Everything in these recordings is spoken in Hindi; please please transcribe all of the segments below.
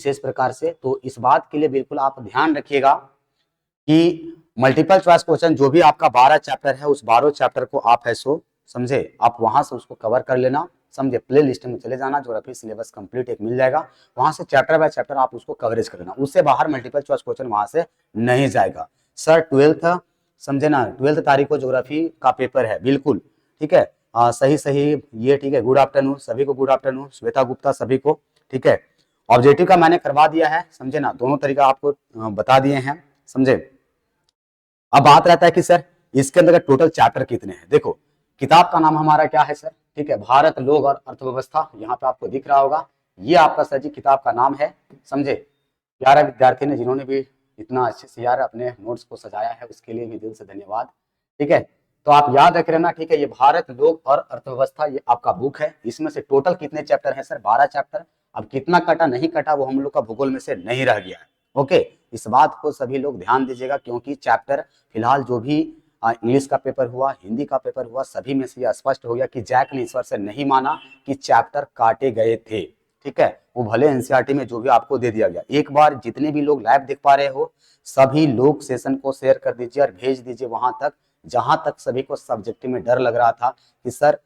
विशेष प्रकार से। तो इस बात के लिए बिल्कुल आप ध्यान रखिएगा कि मल्टीपल चॉइस क्वेश्चन जो भी आपका 12 चैप्टर है, उस 12 चैप्टर को आप है सो समझे, आप वहां से उसको कवर कर लेना, समझे। प्ले लिस्ट में चले जाना, ज्योग्राफी सिलेबस कंप्लीट एक मिल जाएगा, वहां से चैप्टर बाय चैप्टर आप उसको कवरेज कर लेना, उससे बाहर मल्टीपल चॉइस क्वेश्चन वहां से नहीं जाएगा। सर 12th समझे ना, 12th तारीख को ज्योग्राफी का पेपर है, बिल्कुल ठीक है। सही सही ये ठीक है। गुड आफ्टरनून सभी को, गुड आफ्टरनून श्वेता गुप्ता सभी को, ठीक है। ऑब्जेक्टिव का मैंने करवा दिया है, समझे ना, दोनों तरीका आपको बता दिए हैं, समझे। अब बात रहता है कि सर इसके अंदर टोटल चैप्टर कितने हैं। देखो किताब का नाम हमारा क्या है सर, ठीक है, भारत लोग और अर्थव्यवस्था, यहाँ पे आपको दिख रहा होगा, ये आपका सर जी किताब का नाम है, समझे। प्यारा विद्यार्थी ने जिन्होंने भी इतना अच्छे से यार अपने नोट्स को सजाया है, उसके लिए भी दिल से धन्यवाद, ठीक है। तो आप याद रख लेना, ठीक है, ये भारत लोग और अर्थव्यवस्था ये आपका बुक है। इसमें से टोटल कितने चैप्टर हैं सर, 12 चैप्टर। अब कितना कटा नहीं कटा वो हम लोग का भूगोल में से नहीं रह गया है, ओके। इस बात को सभी लोग ध्यान दीजिएगा, क्योंकि चैप्टर फिलहाल जो भी इंग्लिश का पेपर हुआ, हिंदी का पेपर हुआ, सभी में से यह स्पष्ट हो गया कि जैक ने ईश्वर से नहीं माना कि चैप्टर काटे गए थे, ठीक है। वो भले एनसीईआरटी में जो भी आपको दे दिया गया। एक बार जितने भी लोग लाइव देख पा रहे हो, सभी लोग सेशन को शेयर कर दीजिए और भेज दीजिए वहां तक, जहां तक सभी को सब्जेक्टिव में डर लग रहा था कि सर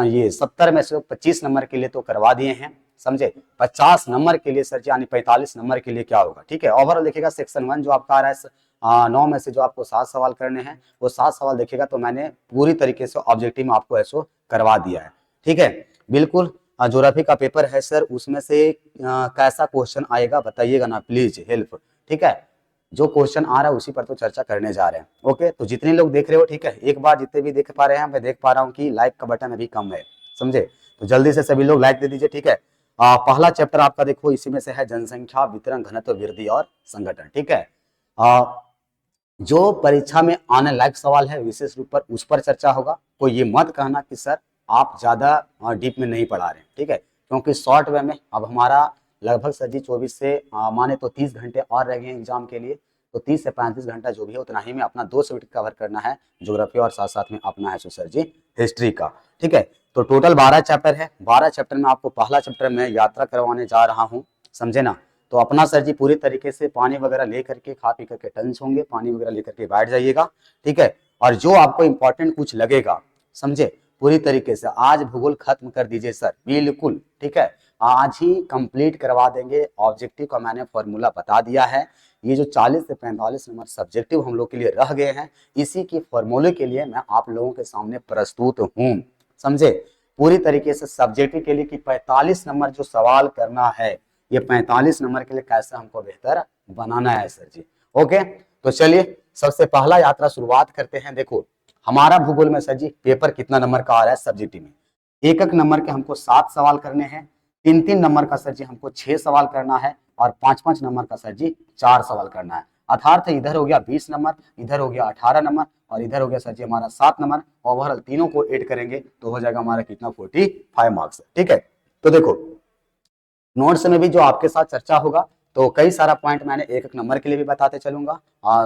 ये 70 में से 25 नंबर के लिए तो करवा दिए हैं, समझे, 50 नंबर के लिए सर यानी 45 नंबर के लिए क्या होगा, ठीक है। ओवरऑल देखिएगा सेक्शन 1 जो आपका आ रहा है 9 में से जो आपको 7 सवाल करने हैं, वो 7 सवाल देखिएगा तो मैंने पूरी तरीके से ऑब्जेक्टिव में आपको ऐसो करवा दिया है, ठीक है, बिल्कुल। ज्योग्राफी का पेपर है सर, उसमें से कैसा क्वेश्चन आएगा बताइएगा ना प्लीज, हेल्प, ठीक है। जो क्वेश्चन आ रहा है उसी पर तो चर्चा करने जा रहे हैं, ओके। तो जितने लोग देख रहे हो, ठीक है, एक बार जितने भी देख पा रहे हैं, मैं देख पा रहा हूँ कि लाइक का बटन अभी कम है, समझे, तो जल्दी से सभी लोग लाइक दे दीजिए, ठीक है। पहला चैप्टर आपका देखो इसी में से है, जनसंख्या वितरण घनत्व वृद्धि और संगठन, ठीक है। जो परीक्षा में आने लायक सवाल है विशेष रूप पर उस पर चर्चा होगा। कोई ये मत कहना कि सर आप ज्यादा डीप में नहीं पढ़ा रहे, ठीक है, क्योंकि शॉर्ट वे में अब हमारा लगभग सर जी 24 से माने तो 30 घंटे और रह गए एग्जाम के लिए, तो 30 से 35 घंटा जो भी है उतना ही में अपना 2 सब्जेक्ट कवर करना है, ज्योग्राफी और साथ साथ में अपना है सर जी हिस्ट्री का, ठीक है। तो टोटल 12 चैप्टर है, 12 चैप्टर में आपको पहला चैप्टर में यात्रा करवाने जा रहा हूँ, समझे ना। तो अपना सर जी पूरी तरीके से पानी वगैरह लेकर के, खा पी करके टंच होंगे, पानी वगैरह लेकर के बैठ जाइएगा, ठीक है। और जो आपको इंपॉर्टेंट कुछ लगेगा, समझे, पूरी तरीके से आज भूगोल खत्म कर दीजिए सर, बिल्कुल, ठीक है, आज ही कंप्लीट करवा देंगे। ऑब्जेक्टिव का मैंने फॉर्मूला बता दिया है, ये जो 40 से 45 नंबर सब्जेक्टिव हम लोग के लिए रह गए हैं, इसी की फॉर्मूले के लिए मैं आप लोगों के सामने प्रस्तुत हूं, समझे। पूरी तरीके से सब्जेक्टिव के लिए कि 45 नंबर जो सवाल करना है, ये 45 नंबर के लिए कैसे हमको बेहतर बनाना है सर जी, ओके। तो चलिए सबसे पहला यात्रा शुरुआत करते हैं। देखो हमारा भूगोल में सर जी पेपर कितना नंबर का आ रहा है सब्जेक्टिव में, एक एक नंबर के हमको 7 सवाल करने हैं, 3-3 नंबर का सर जी हमको 6 सवाल करना है, और 5-5 नंबर का सर जी 4 सवाल करना है। अर्थात इधर हो गया 20 नंबर, इधर हो गया 18 नंबर, और इधर हो गया सर जी हमारा 7 नंबर। ओवरऑल तीनों को ऐड करेंगे तो हो जाएगा हमारा कितना, 45 मार्क्स, ठीक है। तो देखो नोट्स में भी जो आपके साथ चर्चा होगा, तो कई सारा पॉइंट मैंने एक एक नंबर के लिए भी बताते चलूंगा,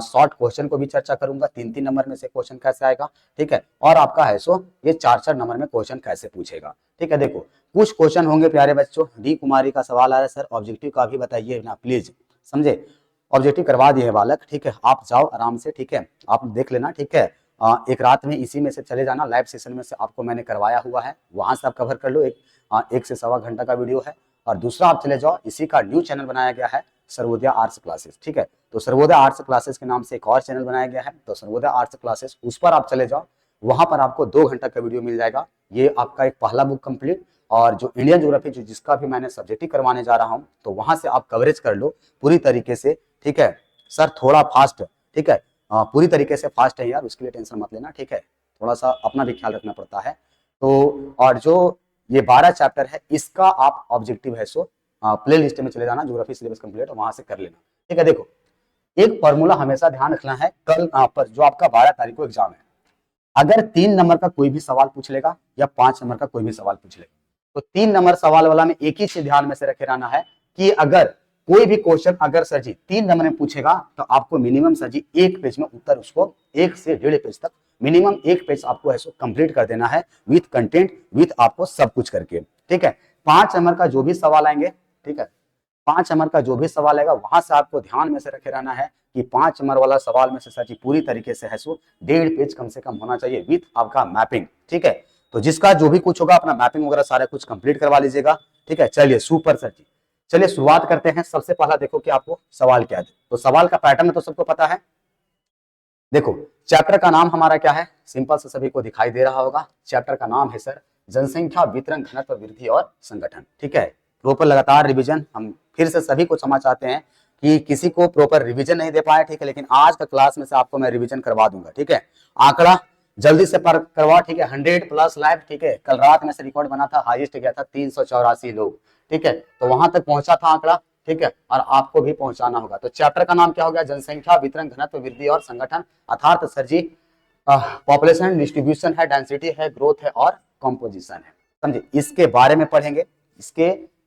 शॉर्ट क्वेश्चन को भी चर्चा करूंगा, 3-3 नंबर में से क्वेश्चन कैसे आएगा, ठीक है। और आपका है सो ये 4-4 नंबर में क्वेश्चन कैसे पूछेगा, ठीक है। देखो कुछ क्वेश्चन होंगे प्यारे बच्चों, डी कुमारी का सवाल आ रहा है सर, ऑब्जेक्टिव का भी बताइए ना प्लीज, समझे। ऑब्जेक्टिव करवा दिए बालक, ठीक है, आप जाओ आराम से, ठीक है, आप देख लेना, ठीक है। एक रात में इसी में से चले जाना, लाइव सेशन में से आपको मैंने करवाया हुआ है, वहां से आप कवर कर लो, एक से सवा घंटा का वीडियो है। और दूसरा आप चले जाओ, इसी का न्यू चैनल बनाया गया है सर्वोदय आर्ट्स क्लासेस, ठीक है। तो सर्वोदय आर्ट्स क्लासेस के नाम से एक और चैनल बनाया गया है, तो सर्वोदय आर्ट्स क्लासेस, उस पर आप चले जाओ, वहां पर आपको 2 घंटा का वीडियो मिल जाएगा। ये आपका एक पहला बुक कंप्लीट, और जो इंडियन ज्योग्राफी जो जिसका भी मैंने सब्जेक्टिव करवाने जा रहा हूं, तो वहां से आप कवरेज कर लो पूरी तरीके से, ठीक है। सर थोड़ा फास्ट, ठीक है, पूरी तरीके से फास्ट है यार, उसके लिए टेंशन मत लेना, ठीक है, थोड़ा सा अपना भी ख्याल रखना पड़ता है। तो और जो ये 12 चैप्टर है, इसका आप ऑब्जेक्टिव है सो प्ले लिस्ट में चले जाना, ज्योग्राफी सिलेबस कंप्लीट, वहां से कर लेना, ठीक है। देखो एक फॉर्मूला हमेशा ध्यान रखना है, कल पर जो आपका 12 तारीख को एग्जाम है, अगर 3 नंबर का कोई भी सवाल पूछ लेगा या 5 नंबर का कोई भी सवाल पूछ लेगा, तो 3 नंबर सवाल वाला में एक ही चीज ध्यान में से रखे रहना है कि अगर कोई भी क्वेश्चन अगर सर जी 3 नंबर में पूछेगा, तो आपको मिनिमम सर जी 1 पेज में उत्तर, उसको 1 से 1.5 पेज तक मिनिमम 1 पेज आपको ऐसे कंप्लीट कर देना है, विथ कंटेंट, विथ आपको सब कुछ करके, ठीक है। 5 नंबर का जो भी सवाल आएंगे, ठीक है, 5 नंबर का जो भी सवाल आएगा वहां से आपको ध्यान में से रखे रहना है कि 5 नंबर वाला सवाल में से सर जी पूरी तरीके से है सो 1.5 पेज कम से कम होना चाहिए विथ आपका मैपिंग। ठीक है, तो जिसका जो भी कुछ होगा अपना मैपिंग वगैरह सारा कुछ कंप्लीट करवा लीजिएगा। ठीक है, चलिए सुपर सर जी। चलिए शुरुआत करते हैं। सबसे पहला देखो कि आपको सवाल क्या है। तो सवाल का पैटर्न तो सबको पता है। देखो चैप्टर का नाम हमारा क्या है, सिंपल से सभी को दिखाई दे रहा होगा। चैप्टर का नाम है सर जनसंख्या वितरण घनत्व वृद्धि और संगठन। ठीक है, प्रॉपर लगातार रिवीजन हम फिर से सभी को क्षमा चाहते हैं कि किसी को प्रॉपर रिवीजन नहीं दे पाए। ठीक है, लेकिन आज का क्लास में से आपको मैं रिवीजन करवा दूंगा। ठीक है, आंकड़ा जल्दी से पर करवा। ठीक है, 100+ लाइव। ठीक है, कल रात में से रिकॉर्ड बना था, हाईएस्ट गया था 384 लोग। ठीक है, तो वहां तक पहुंचा था आंकड़ा। ठीक है, और आपको भी पहुंचाना होगा। तो चैप्टर का नाम क्या हो गया, जनसंख्या वितरण घनत्व वृद्धि और संगठन। अर्थात सर जी पॉपुलेशन डिस्ट्रीब्यूशन है, डेंसिटी है, ग्रोथ है और कंपोजिशन है। समझे, इसके बारे में पढ़ेंगे,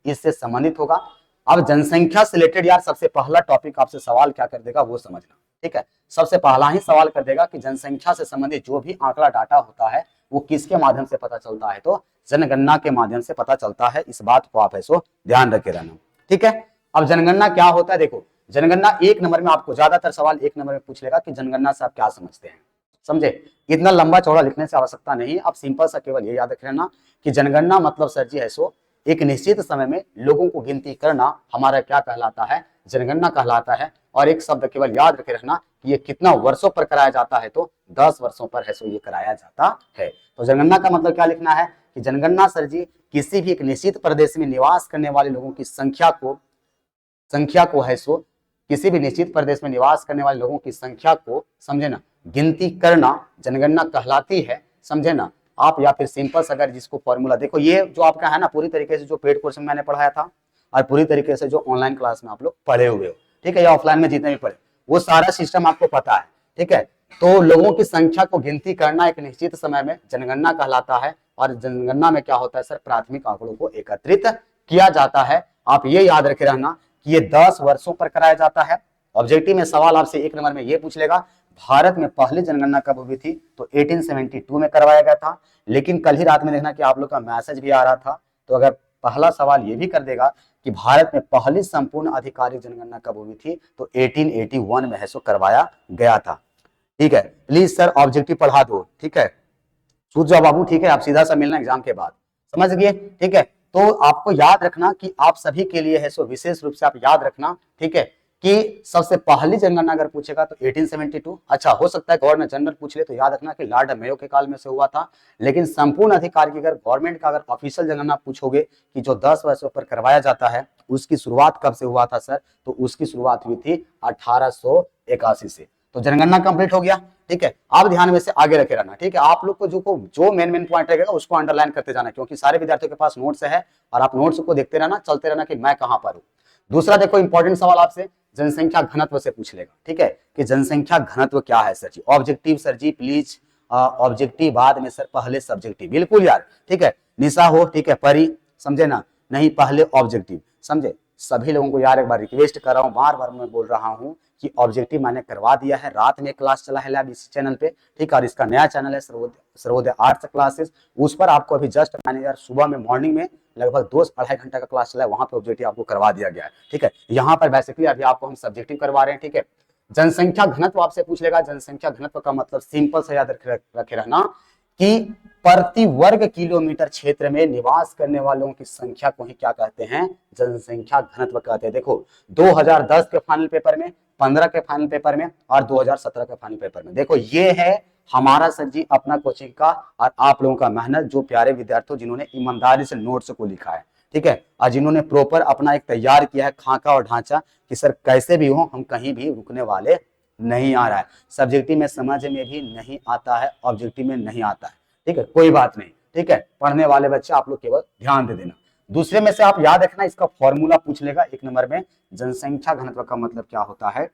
इससे संबंधित होगा। अब जनसंख्या से रिलेटेड यार सबसे पहला टॉपिक आपसे सवाल क्या कर देगा वो समझना। ठीक है, सबसे पहला ही सवाल कर देगा कि जनसंख्या से संबंधित जो भी आंकड़ा डाटा होता है वो किसके माध्यम से पता चलता है, तो जनगणना के माध्यम से पता चलता है। इस बात को आप ऐसो ध्यान रखे रहना। ठीक है, अब जनगणना क्या होता है। देखो जनगणना 1 नंबर में आपको ज्यादातर सवाल 1 नंबर में पूछ लेगा कि जनगणना से आप क्या समझते हैं। समझे, इतना लंबा चौड़ा लिखने से आवश्यकता नहीं। आप सिंपल सा केवल ये याद रख लेना कि जनगणना मतलब सर जी है सो एक निश्चित समय में लोगों को गिनती करना हमारा क्या कहलाता है, जनगणना कहलाता है। और एक शब्द केवल याद रखे रहना कि ये कितना वर्षों पर कराया जाता है, तो 10 वर्षों पर है सो ये कराया जाता है। तो जनगणना का मतलब क्या लिखना है कि जनगणना सर जी किसी भी एक निश्चित प्रदेश में निवास करने वाले लोगों की संख्या को है सो किसी भी निश्चित प्रदेश में निवास करने वाले लोगों की संख्या को समझे ना गिनती करना जनगणना कहलाती है। समझे ना आप, या फिर सिंपल अगर जिसको फॉर्मूला देखो, ये जो आपका है ना पूरी तरीके से जो पेड कोर्स में मैंने पढ़ाया था और पूरी तरीके से जो ऑनलाइन क्लास में आप लोग पढ़े हुए हो। ठीक है, या ऑफलाइन में जितने भी पढ़े वो सारा सिस्टम आपको पता है। ठीक है, तो लोगों की संख्या को गिनती करना एक निश्चित समय में जनगणना कहलाता है। और जनगणना में क्या होता है सर, प्राथमिक आंकड़ों को एकत्रित किया जाता है। आप ये याद रखे रहना कि ये 10 वर्षों पर कराया जाता है। ऑब्जेक्टिव में सवाल आपसे 1 नंबर में ये पूछ लेगा भारत में पहली जनगणना कब हुई थी, तो 1872 में करवाया गया था। लेकिन कल ही रात में देखना कि आप लोग का मैसेज भी आ रहा था, तो अगर पहला सवाल ये भी कर देगा कि भारत में पहली संपूर्ण आधिकारिक जनगणना कब हुई थी, तो 1881 में है सो करवाया गया था। ठीक है, प्लीज सर ऑब्जेक्टिव पढ़ा दो। ठीक है, सूझ जाओ बाबू। ठीक है, आप सीधा सा मिलना एग्जाम के बाद, समझ गए। ठीक है, तो आपको याद रखना कि आप सभी के लिए है सो विशेष रूप से आप याद रखना। ठीक है, कि सबसे पहली जनगणना अगर पूछेगा तो 1872। अच्छा, हो सकता है गवर्नर जनरल पूछ ले तो याद रखना कि लॉर्ड मेयो के काल में से हुआ था। लेकिन संपूर्ण अधिकार की अगर गवर्नमेंट का अगर ऑफिशियल जनगणना पूछोगे कि जो 10 वर्षों पर करवाया जाता है उसकी शुरुआत कब से हुआ था सर, तो उसकी शुरुआत हुई थी 1881 से। तो जनगणना कंप्लीट हो गया। ठीक है, आप ध्यान में से आगे रखे रहना। ठीक है, आप लोग को जो मेन पॉइंट रहेगा उसको अंडरलाइन करते जाना, क्योंकि सारे विद्यार्थियों के पास नोट्स है और आप नोट्स को देखते रहना, चलते रहना कि मैं कहां पर हूं। दूसरा देखो इंपॉर्टेंट सवाल आपसे जनसंख्या घनत्व से पूछ लेगा। ठीक है, कि जनसंख्या घनत्व क्या है सर जी। ऑब्जेक्टिव सर जी प्लीज, ऑब्जेक्टिव बाद में सर पहले सब्जेक्टिव, बिल्कुल यार। ठीक है, निशा हो, ठीक है, परी, समझे ना, नहीं पहले ऑब्जेक्टिव। समझे, सभी लोगों को यार एक बार रिक्वेस्ट कर रहा हूं, बार बार मैं बोल रहा हूं कि ऑब्जेक्टिव मैंने करवा दिया है। रात में क्लास चला है लैब इस चैनल पे। ठीक है, और इसका नया चैनल है सर्वोदय आर्ट्स क्लासेस, उस पर आपको अभी जस्ट मैंने यार सुबह में मॉर्निंग में लगभग 2-2.5 घंटा का क्लास चला है, वहां पे ऑब्जेक्टिव आपको करवा दिया गया है। ठीक है, यहाँ पर बेसिकली अभी आपको हम सब्जेक्टिव करवा रहे हैं। ठीक है, जनसंख्या घनत्व आपसे पूछ लेगा। जनसंख्या घनत्व का मतलब सिंपल से याद रखे रहना कि प्रति वर्ग किलोमीटर क्षेत्र में निवास करने वालों की संख्या को ही क्या कहते हैं, जनसंख्या घनत्व कहते हैं। देखो 2010 के फाइनल पेपर में, 15 के फाइनल पेपर में और 2017 के फाइनल पेपर में, देखो ये है हमारा सर जी अपना कोचिंग का और आप लोगों का मेहनत, जो प्यारे विद्यार्थियों जिन्होंने ईमानदारी से नोट्स को लिखा है। ठीक है, और जिन्होंने प्रॉपर अपना एक तैयार किया है खाका और ढांचा कि सर कैसे भी हो हम कहीं भी रुकने वाले नहीं आ रहा है। सब्जेक्टिव में समझ में भी नहीं आता है, ऑब्जेक्टिव में नहीं आता है। ठीक है, कोई बात नहीं। ठीक है, पढ़ने वाले बच्चे आप लोग केवल ध्यान दे देना। दूसरे में से आप याद रखना, इसका फॉर्मूला पूछ लेगा 1 नंबर में। जनसंख्या घनत्व का मतलब क्या होता है,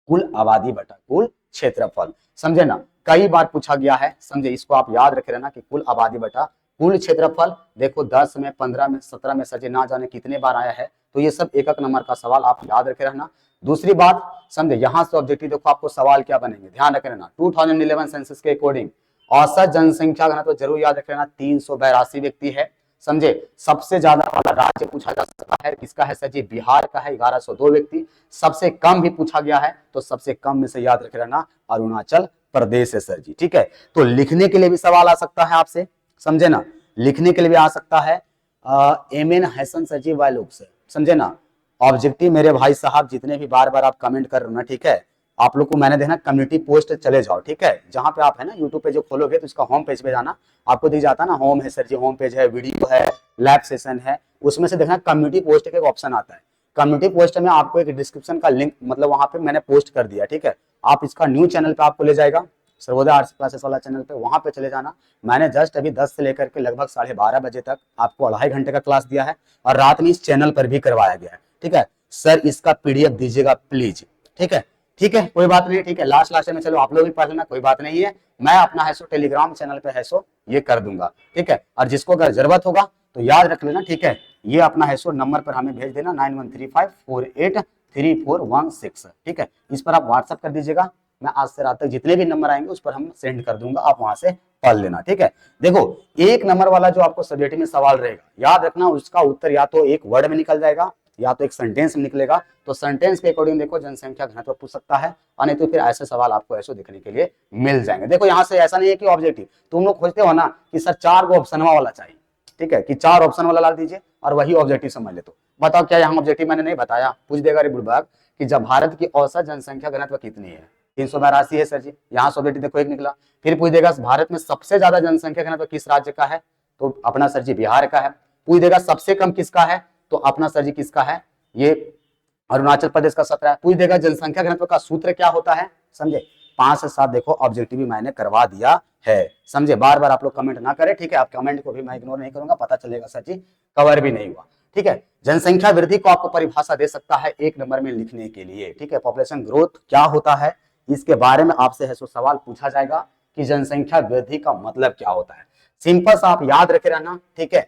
कुल आबादी बटा कुल क्षेत्रफल। समझे ना, कई बार पूछा गया है। समझे, इसको आप याद रखे रहना कि कुल आबादी बटा कुल क्षेत्रफल। देखो 10 में, 15 में, 17 में सजे ना जाने कितने बार आया है, तो ये सब 1-1 नंबर का सवाल आप याद रखे रहना। दूसरी बात समझे, यहां से ऑब्जेक्टिव देखो आपको सवाल क्या बनेंगे, ध्यान रखे रहना। 2011 सेंसस के अकॉर्डिंग औसत जनसंख्या घनत्व जरूर याद रख लेना 382 व्यक्ति है। समझे। सबसे ज्यादा वाला राज्य पूछा जा सकता है किसका है सर जी, बिहार का है, 1102 व्यक्ति। सबसे कम भी पूछा गया है तो सबसे कम में से याद रख लेना अरुणाचल प्रदेश है सर जी, ठीक है। तो लिखने के लिए भी सवाल आ सकता है आपसे, समझे ना, लिखने के लिए भी आ सकता है। एम.एन. हसन सर जी वायलुक से, समझे ना। ऑब्जेक्टिव मेरे भाई साहब जितने भी बार बार आप कमेंट कर रहे हो ना, ठीक है, आप लोग को मैंने देखना कम्युनिटी पोस्ट चले जाओ, ठीक है, जहां पे आप है ना यूट्यूब पे जो खोलोगे तो इसका होम पेज पे जाना, आपको दिख जाता है ना, होम है सर जी, होम पेज है, वीडियो है, लैब सेशन है, उसमें से देखना कम्युनिटी पोस्ट का एक ऑप्शन आता है। कम्युनिटी पोस्ट में आपको एक डिस्क्रिप्शन का लिंक मतलब वहां पे मैंने पोस्ट कर दिया, ठीक है। आप इसका न्यू चैनल पे आपको ले जाएगा, सर्वोदय आर्ट्स क्लासेस वाला चैनल पे, वहां पे चले जाना। मैंने जस्ट अभी 10 से लेकर के लगभग 12:30 बजे तक आपको 2.5 घंटे का क्लास दिया है और रात में इस चैनल पर भी करवाया गया है, ठीक है। सर इसका पीडीएफ दीजिएगा प्लीज, ठीक है, ठीक है, कोई बात नहीं, ठीक है, लास्ट में चलो आप लोग भी पढ़ लेना, कोई बात नहीं है, मैं अपना है सो टेलीग्राम चैनल पे है सो ये कर दूंगा, ठीक है। और जिसको अगर जरूरत होगा तो याद रख लेना, ठीक है, ये अपना है सो नंबर पर हमें भेज देना 9135483416, ठीक है, इस पर आप व्हाट्सअप कर दीजिएगा। मैं आज से रात तक जितने भी नंबर आएंगे उस पर हम सेंड कर दूंगा, आप वहां से पढ़ लेना, ठीक है। देखो 1 नंबर वाला जो आपको सब्जेक्ट में सवाल रहेगा, याद रखना उसका उत्तर या तो एक वर्ड में निकल जाएगा या तो एक सेंटेंस में निकलेगा। तो सेंटेंस के अकॉर्डिंग देखो जनसंख्या घनत्व पूछ सकता है, और नहीं तो फिर ऐसे सवाल आपको ऐसे देखने के लिए मिल जाएंगे। देखो यहाँ से ऐसा नहीं है कि ऑब्जेक्टिव तुम लोग खोजते हो ना कि सर 4 ऑप्शन वाला चाहिए, ठीक है, कि 4 ऑप्शन वाला ला दीजिए और वही ऑब्जेक्टिव समझ ले। तो बताओ क्या यहाँ ऑब्जेक्टिव मैंने नहीं बताया, पूछ देगा रे बुड़बक कि जब भारत की औसत जनसंख्या घनत्व कितनी है, 382 है सर जी, यहाँ से ऑब्जेक्टिव देखो एक निकला। फिर पूछ देगा भारत में सबसे ज्यादा जनसंख्या घनत्व किस राज्य का है, तो अपना सर जी बिहार का है। पूछ देगा सबसे कम किसका है, तो अपना सर जी किसका है, ये अरुणाचल प्रदेश का 17 है। पूछ देगा जनसंख्या घनत्व का सूत्र क्या होता है, समझे। 5 से 7 देखो ऑब्जेक्टिव भी मैंने करवा दिया है, समझे। बार बार आप लोग कमेंट ना करें, ठीक है, आप कमेंट को भी मैं इग्नोर नहीं करूंगा, पता चलेगा सर जी कवर भी नहीं हुआ, ठीक है। जनसंख्या वृद्धि को आपको परिभाषा दे सकता है 1 नंबर में लिखने के लिए, ठीक है। पॉपुलेशन ग्रोथ क्या होता है इसके बारे में आपसे है सो सवाल पूछा जाएगा कि जनसंख्या वृद्धि का मतलब क्या होता है। सिंपल सा आप याद रखे रहना, ठीक है,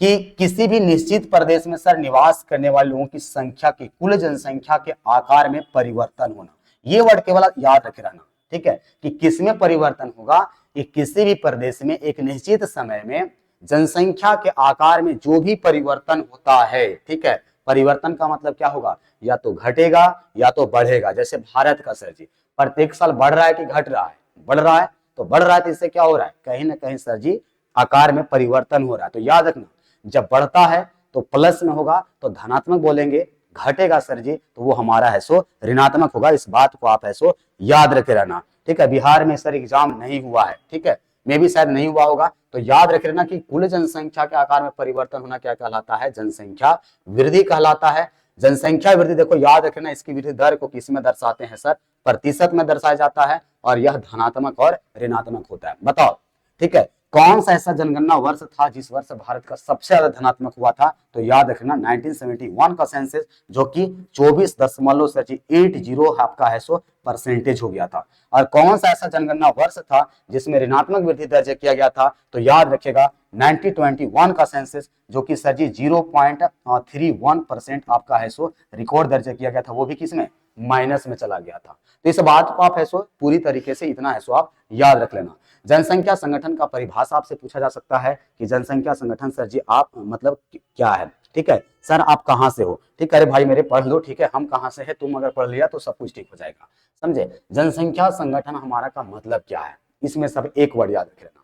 कि किसी भी निश्चित प्रदेश में सर निवास करने वाले लोगों की संख्या की कुल जनसंख्या के आकार में परिवर्तन होना, ये वर्ड केवल याद रखे रहना, ठीक है, कि किसमें परिवर्तन होगा, कि किसी भी प्रदेश में एक निश्चित समय में जनसंख्या के आकार में जो भी परिवर्तन होता है, ठीक है, परिवर्तन का मतलब क्या होगा, या तो घटेगा या तो बढ़ेगा। जैसे भारत का सर जी प्रत्येक साल बढ़ रहा है कि घट रहा है, बढ़ रहा है, तो बढ़ रहा है तो इससे क्या हो रहा है, कहीं ना कहीं सर जी आकार में परिवर्तन हो रहा है। तो याद रखना जब बढ़ता है तो प्लस में होगा तो धनात्मक बोलेंगे, घटेगा सर जी तो वो हमारा है सो ऋणात्मक होगा। इस बात को आप है सो याद रखे रहना, ठीक है। बिहार में सर एग्जाम नहीं हुआ है, ठीक है, में भी शायद नहीं हुआ होगा, तो याद रखे रहना कि कुल जनसंख्या के आकार में परिवर्तन होना क्या कहलाता है, जनसंख्या वृद्धि कहलाता है। जनसंख्या वृद्धि देखो याद रखना, इसकी वृद्धि दर को किस में दर्शाते हैं सर, प्रतिशत में दर्शाया जाता है, और यह धनात्मक और ऋणात्मक होता है। बताओ, ठीक है, कौन सा ऐसा जनगणना वर्ष था जिस वर्ष भारत का सबसे ज्यादा धनात्मक हुआ था, तो याद रखना 1971 का सेंसस, जो कि 24.80 आपका है सो परसेंटेज हो गया था। और कौन सा ऐसा जनगणना वर्ष था जिसमें ऋणात्मक वृद्धि दर्ज किया गया था, तो याद रखिएगा 1921 का सेंसस, जो कि सर जी 0.31% आपका है सो रिकॉर्ड दर्ज किया गया था, वो भी किसमें, माइनस में चला गया था। तो इस बात को आप है सो पूरी तरीके से इतना है सो आप याद रख लेना। जनसंख्या संगठन का परिभाषा आपसे पूछा जा सकता है कि जनसंख्या संगठन सर जी आप मतलब क्या है, ठीक है, सर आप कहां से हो, ठीक है, अरे भाई मेरे पढ़ लो, ठीक है, हम कहां से है, तुम अगर पढ़ लिया तो सब कुछ ठीक हो जाएगा, समझे। जनसंख्या संगठन हमारा का मतलब क्या है, इसमें सब एक वर्ड याद रख लेना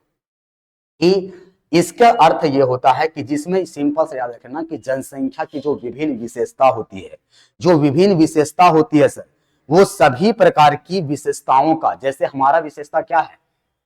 कि इसका अर्थ ये होता है कि जिसमें सिंपल से याद रखना कि जनसंख्या की जो विभिन्न विशेषता होती है, जो विभिन्न विशेषता होती है सर, वो सभी प्रकार की विशेषताओं का, जैसे हमारा विशेषता क्या है,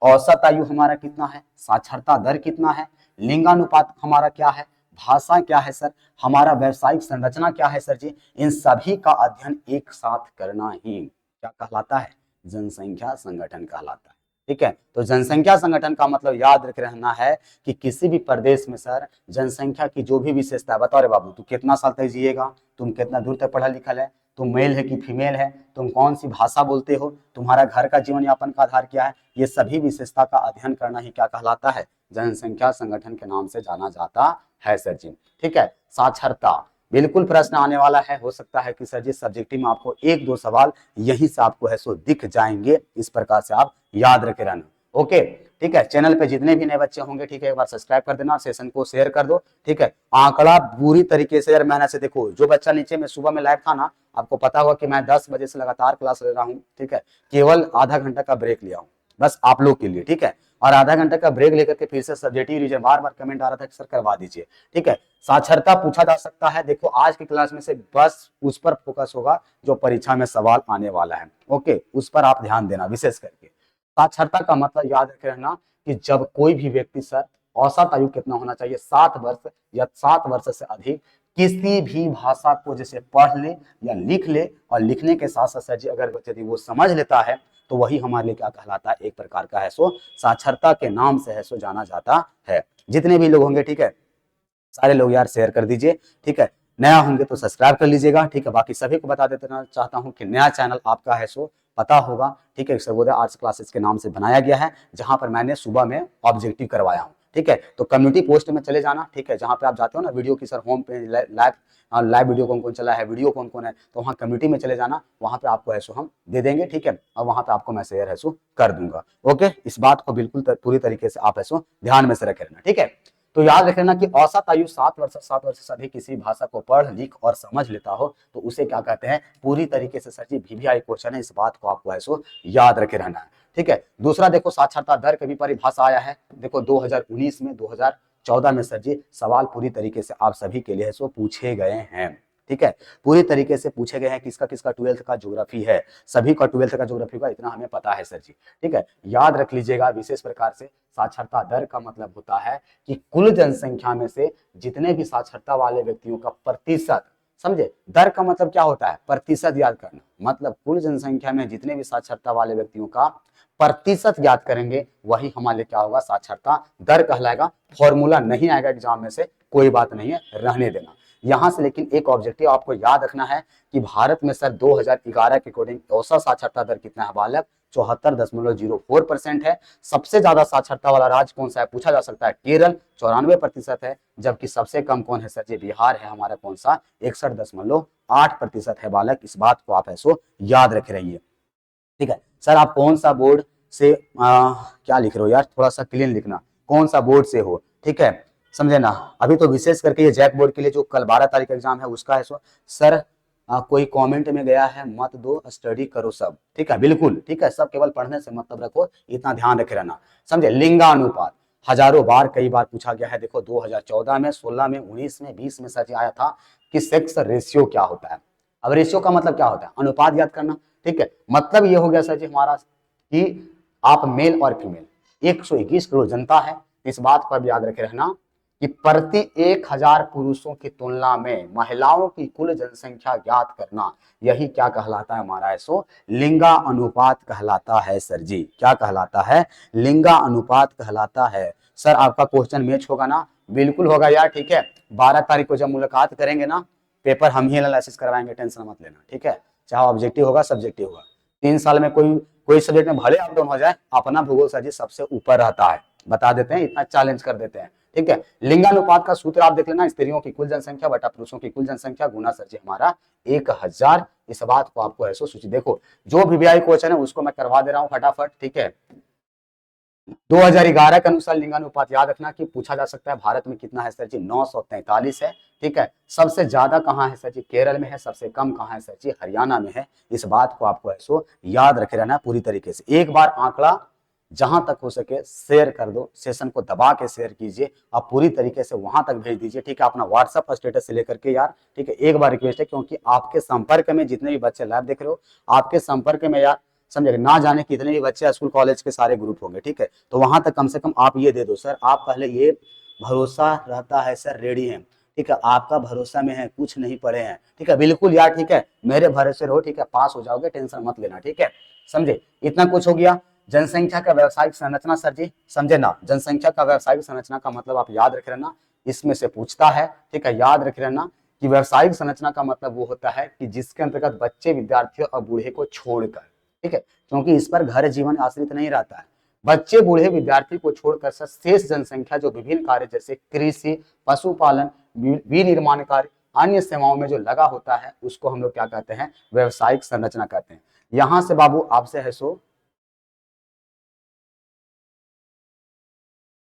औसत आयु हमारा कितना है, साक्षरता दर कितना है, लिंगानुपात हमारा क्या है, भाषा क्या है सर, हमारा व्यवसायिक संरचना क्या है सर जी, इन सभी का अध्ययन एक साथ करना ही क्या कहलाता है, जनसंख्या संगठन कहलाता है, ठीक है। तो जनसंख्या संगठन का मतलब याद रख रहना है कि किसी भी प्रदेश में सर जनसंख्या की जो भी विशेषता है, बताओ रे बाबू तू कितना साल तक जिएगा, तुम कितना दूर तक पढ़ा लिखा है, तुम मेल है कि फीमेल है, तुम कौन सी भाषा बोलते हो, तुम्हारा घर का जीवन यापन का आधार क्या है, ये सभी विशेषता का अध्ययन करना ही क्या कहलाता है, जनसंख्या संगठन के नाम से जाना जाता है सर जी, ठीक है। साक्षरता बिल्कुल प्रश्न आने वाला है, हो सकता है कि सर जी सब्जेक्टिव में आपको 1-2 सवाल यहीं से आपको है सो दिख जाएंगे, इस प्रकार से आप याद रखे रहना, ओके। ठीक है। चैनल पे जितने भी नए बच्चे होंगे, ठीक है, एक बार सब्सक्राइब कर देना, सेशन को शेयर कर दो, ठीक है। आंकड़ा पूरी तरीके से यार मैंने से देखो, जो बच्चा नीचे में सुबह में लाइव था ना, आपको पता होगा कि मैं 10 बजे से लगातार क्लास ले रहा हूँ, ठीक है। केवल आधा घंटा का ब्रेक लिया हूँ बस आप लोग के लिए, ठीक है। और आधा घंटे का ब्रेक लेकर के फिर से सब्जेक्टिव रीजन, बार बार कमेंट आ रहा था कि सर करवा दीजिए, ठीक है। साक्षरता पूछा जा सकता है, देखो आज की क्लास में से बस उस पर फोकस होगा जो परीक्षा में सवाल आने वाला है, ओके, उस पर आप ध्यान देना विशेष करके। साक्षरता का मतलब याद रखे रहना कि जब कोई भी व्यक्ति सर, औसत आयु कितना होना चाहिए, 7 वर्ष या 7 वर्ष से अधिक, किसी भी भाषा को जैसे पढ़ ले या लिख ले, और लिखने के साथ साथ सर जी अगर यदि वो समझ लेता है तो वही हमारे लिए क्या कहलाता है, एक प्रकार का है सो साक्षरता के नाम से है सो जाना जाता है। जितने भी लोग होंगे, ठीक है, सारे लोग यार शेयर कर दीजिए, ठीक है। नया होंगे तो सब्सक्राइब कर लीजिएगा, ठीक है। बाकी सभी को बता देना चाहता हूं कि नया चैनल आपका है सो पता होगा, ठीक है, सर्वोदय आर्ट्स क्लासेस के नाम से बनाया गया है, जहां पर मैंने सुबह में ऑब्जेक्टिव करवाया हूं, ठीक है। तो कम्युनिटी पोस्ट में चले जाना, ठीक है, जहां पे आप जाते हो ना वीडियो की sir home page live video कौन कौन चला है, वीडियो कौन कौन है, तो वहाँ कम्युनिटी में चले जाना, वहां पे आपको है सो हम दे देंगे, ठीक है। और वहां पे आपको मैं शेयर है सो कर दूंगा, ओके। इस बात को बिल्कुल पूरी तरीके से आप है सो ध्यान में से रखे रहना, ठीक है। तो याद रखना कि औसत आयु 7 वर्ष से अधिक किसी भाषा को पढ़ लिख और समझ लेता हो तो उसे क्या कहते हैं, पूरी तरीके से सर जी VVI क्वेश्चन है, इस बात को आपको है सो याद रखे रहना है, ठीक है। दूसरा देखो, साक्षरता दर की भी परिभाषा आया है, देखो 2019 में 2014 में सर जी सवाल पूरी तरीके से आप सभी के लिए है सो पूछे गए हैं, ठीक है। पूरी तरीके से पूछे गए हैं, किसका किसका 12th का ज्योग्राफी है, सभी का 12th का ज्योग्राफी का इतना हमें पता है सर जी, ठीक है। याद रख लीजिएगा विशेष प्रकार से, साक्षरता दर का मतलब होता है कि कुल जनसंख्या में से जितने भी साक्षरता वाले व्यक्तियों का प्रतिशत, समझे, दर का मतलब क्या होता है, प्रतिशत याद करना, मतलब कुल जनसंख्या में जितने भी साक्षरता वाले व्यक्तियों का प्रतिशत याद करेंगे वही हमारे क्या होगा, साक्षरता दर कहलाएगा। फॉर्मूला नहीं आएगा एग्जाम में से, कोई बात नहीं है, रहने देना यहां से। लेकिन एक ऑब्जेक्टिव आपको याद रखना है कि भारत में सर 2011 के अकॉर्डिंग औसत साक्षरता दर कितना है बालक, 74.04% है। सबसे ज्यादा साक्षरता वाला राज्य कौन सा है पूछा जा सकता है, केरल 94% है, जबकि सबसे कम कौन है सर जी, बिहार है हमारा, कौन सा, 61.8% है बालक। इस बात को आप ऐसो याद रखे रहिए, ठीक है। सर आप कौन सा बोर्ड से क्या लिख रहे हो यार, थोड़ा सा क्लीन लिखना, कौन सा बोर्ड से हो, ठीक है, समझे ना। अभी तो विशेष करके ये जैक बोर्ड के लिए जो कल 12 तारीख एग्जाम है उसका है सो सर कोई कमेंट में गया है मत दो, स्टडी करो सब, ठीक है, बिल्कुल ठीक है, सब केवल पढ़ने से मतलब रखो, इतना ध्यान रखे रहना, समझे। लिंगानुपात हजारों बार कई बार पूछा गया है, देखो 2014 में, 16 में, 19 में, 20 में सच आया था कि सेक्स रेशियो क्या होता है। अब रेशियो का मतलब क्या होता है, अनुपात याद करना, ठीक है। मतलब ये हो गया सर जी हमारा कि आप मेल और फीमेल 121 करोड़ जनता है, इस बात पर भी याद रखे रहना कि प्रति 1000 पुरुषों की तुलना में महिलाओं की कुल जनसंख्या ज्ञात करना, यही क्या कहलाता है हमारा, ऐसो लिंगा अनुपात कहलाता है सर जी। क्या कहलाता है, लिंगा अनुपात कहलाता है। सर आपका क्वेश्चन मैच होगा ना, बिल्कुल होगा यार, ठीक है। 12 तारीख को जब मुलाकात करेंगे ना, पेपर हम ही एनालिसिस करवाएंगे, टेंशन मत लेना, ठीक है। चाहे ऑब्जेक्टिव होगा सब्जेक्टिव होगा, 3 साल में कोई कोई सब्जेक्ट में भले अप डाउन हो जाए, अपना भूगोल सर जी सबसे ऊपर रहता है, बता देते हैं, इतना चैलेंज कर देते हैं, ठीक है। लिंगानुपात का सूत्र आप देख लेना, स्त्रियों की कुल जनसंख्या बटा पुरुषों की कुल जनसंख्या गुना सर जी हमारा 1000। इस बात को आपको ऐसो सूची, देखो जो VVI क्वेश्चन है उसको मैं करवा दे रहा हूं फटाफट, ठीक है। 2011 के अनुसार लिंगानुपात याद रखना कि पूछा जा सकता है भारत में कितना है सर जी, 943 है, ठीक है। सबसे ज्यादा कहां है सर जी, केरल में है, सबसे कम कहां है सर जी, हरियाणा में है। इस बात को आपको ऐसो याद रखे रहना पूरी तरीके से। एक बार आंकड़ा जहां तक हो सके शेयर कर दो, सेशन को दबा के शेयर कीजिए, आप पूरी तरीके से वहां तक भेज दीजिए, ठीक है, अपना व्हाट्सएप स्टेटस से लेकर के यार, ठीक है। एक बार रिक्वेस्ट है, क्योंकि आपके संपर्क में जितने भी बच्चे लाइव देख रहे हो, आपके संपर्क में यार, समझे, ना जाने कितने भी बच्चे स्कूल कॉलेज के सारे ग्रुप होंगे, ठीक है। तो वहां तक कम से कम आप ये दे दो, सर आप पहले ये भरोसा रहता है सर रेडी है, ठीक है, आपका भरोसा में है, कुछ नहीं पढ़े हैं, ठीक है, बिल्कुल यार, ठीक है, मेरे भरोसे रहो, ठीक है, पास हो जाओगे, टेंशन मत लेना, ठीक है, समझे। इतना कुछ हो गया। जनसंख्या का व्यवसायिक संरचना सर जी, समझे ना, जनसंख्या का व्यवसायिक संरचना का मतलब आप याद रख रहना, इसमें से पूछता है, ठीक है, याद रख रहना कि व्यवसायिक संरचना का मतलब वो होता है कि जिसके अंतर्गत बच्चे, विद्यार्थियों और बूढ़े को छोड़कर, ठीक है, क्योंकि इस पर घर जीवन आश्रित नहीं रहता है, बच्चे, बूढ़े, विद्यार्थी को छोड़कर शेष जनसंख्या जो विभिन्न कार्य जैसे कृषि, पशुपालन, विनिर्माण कार्य, अन्य सेवाओं में जो लगा होता है उसको हम लोग क्या कहते हैं, व्यवसायिक संरचना कहते हैं। यहां से बाबू आपसे है सो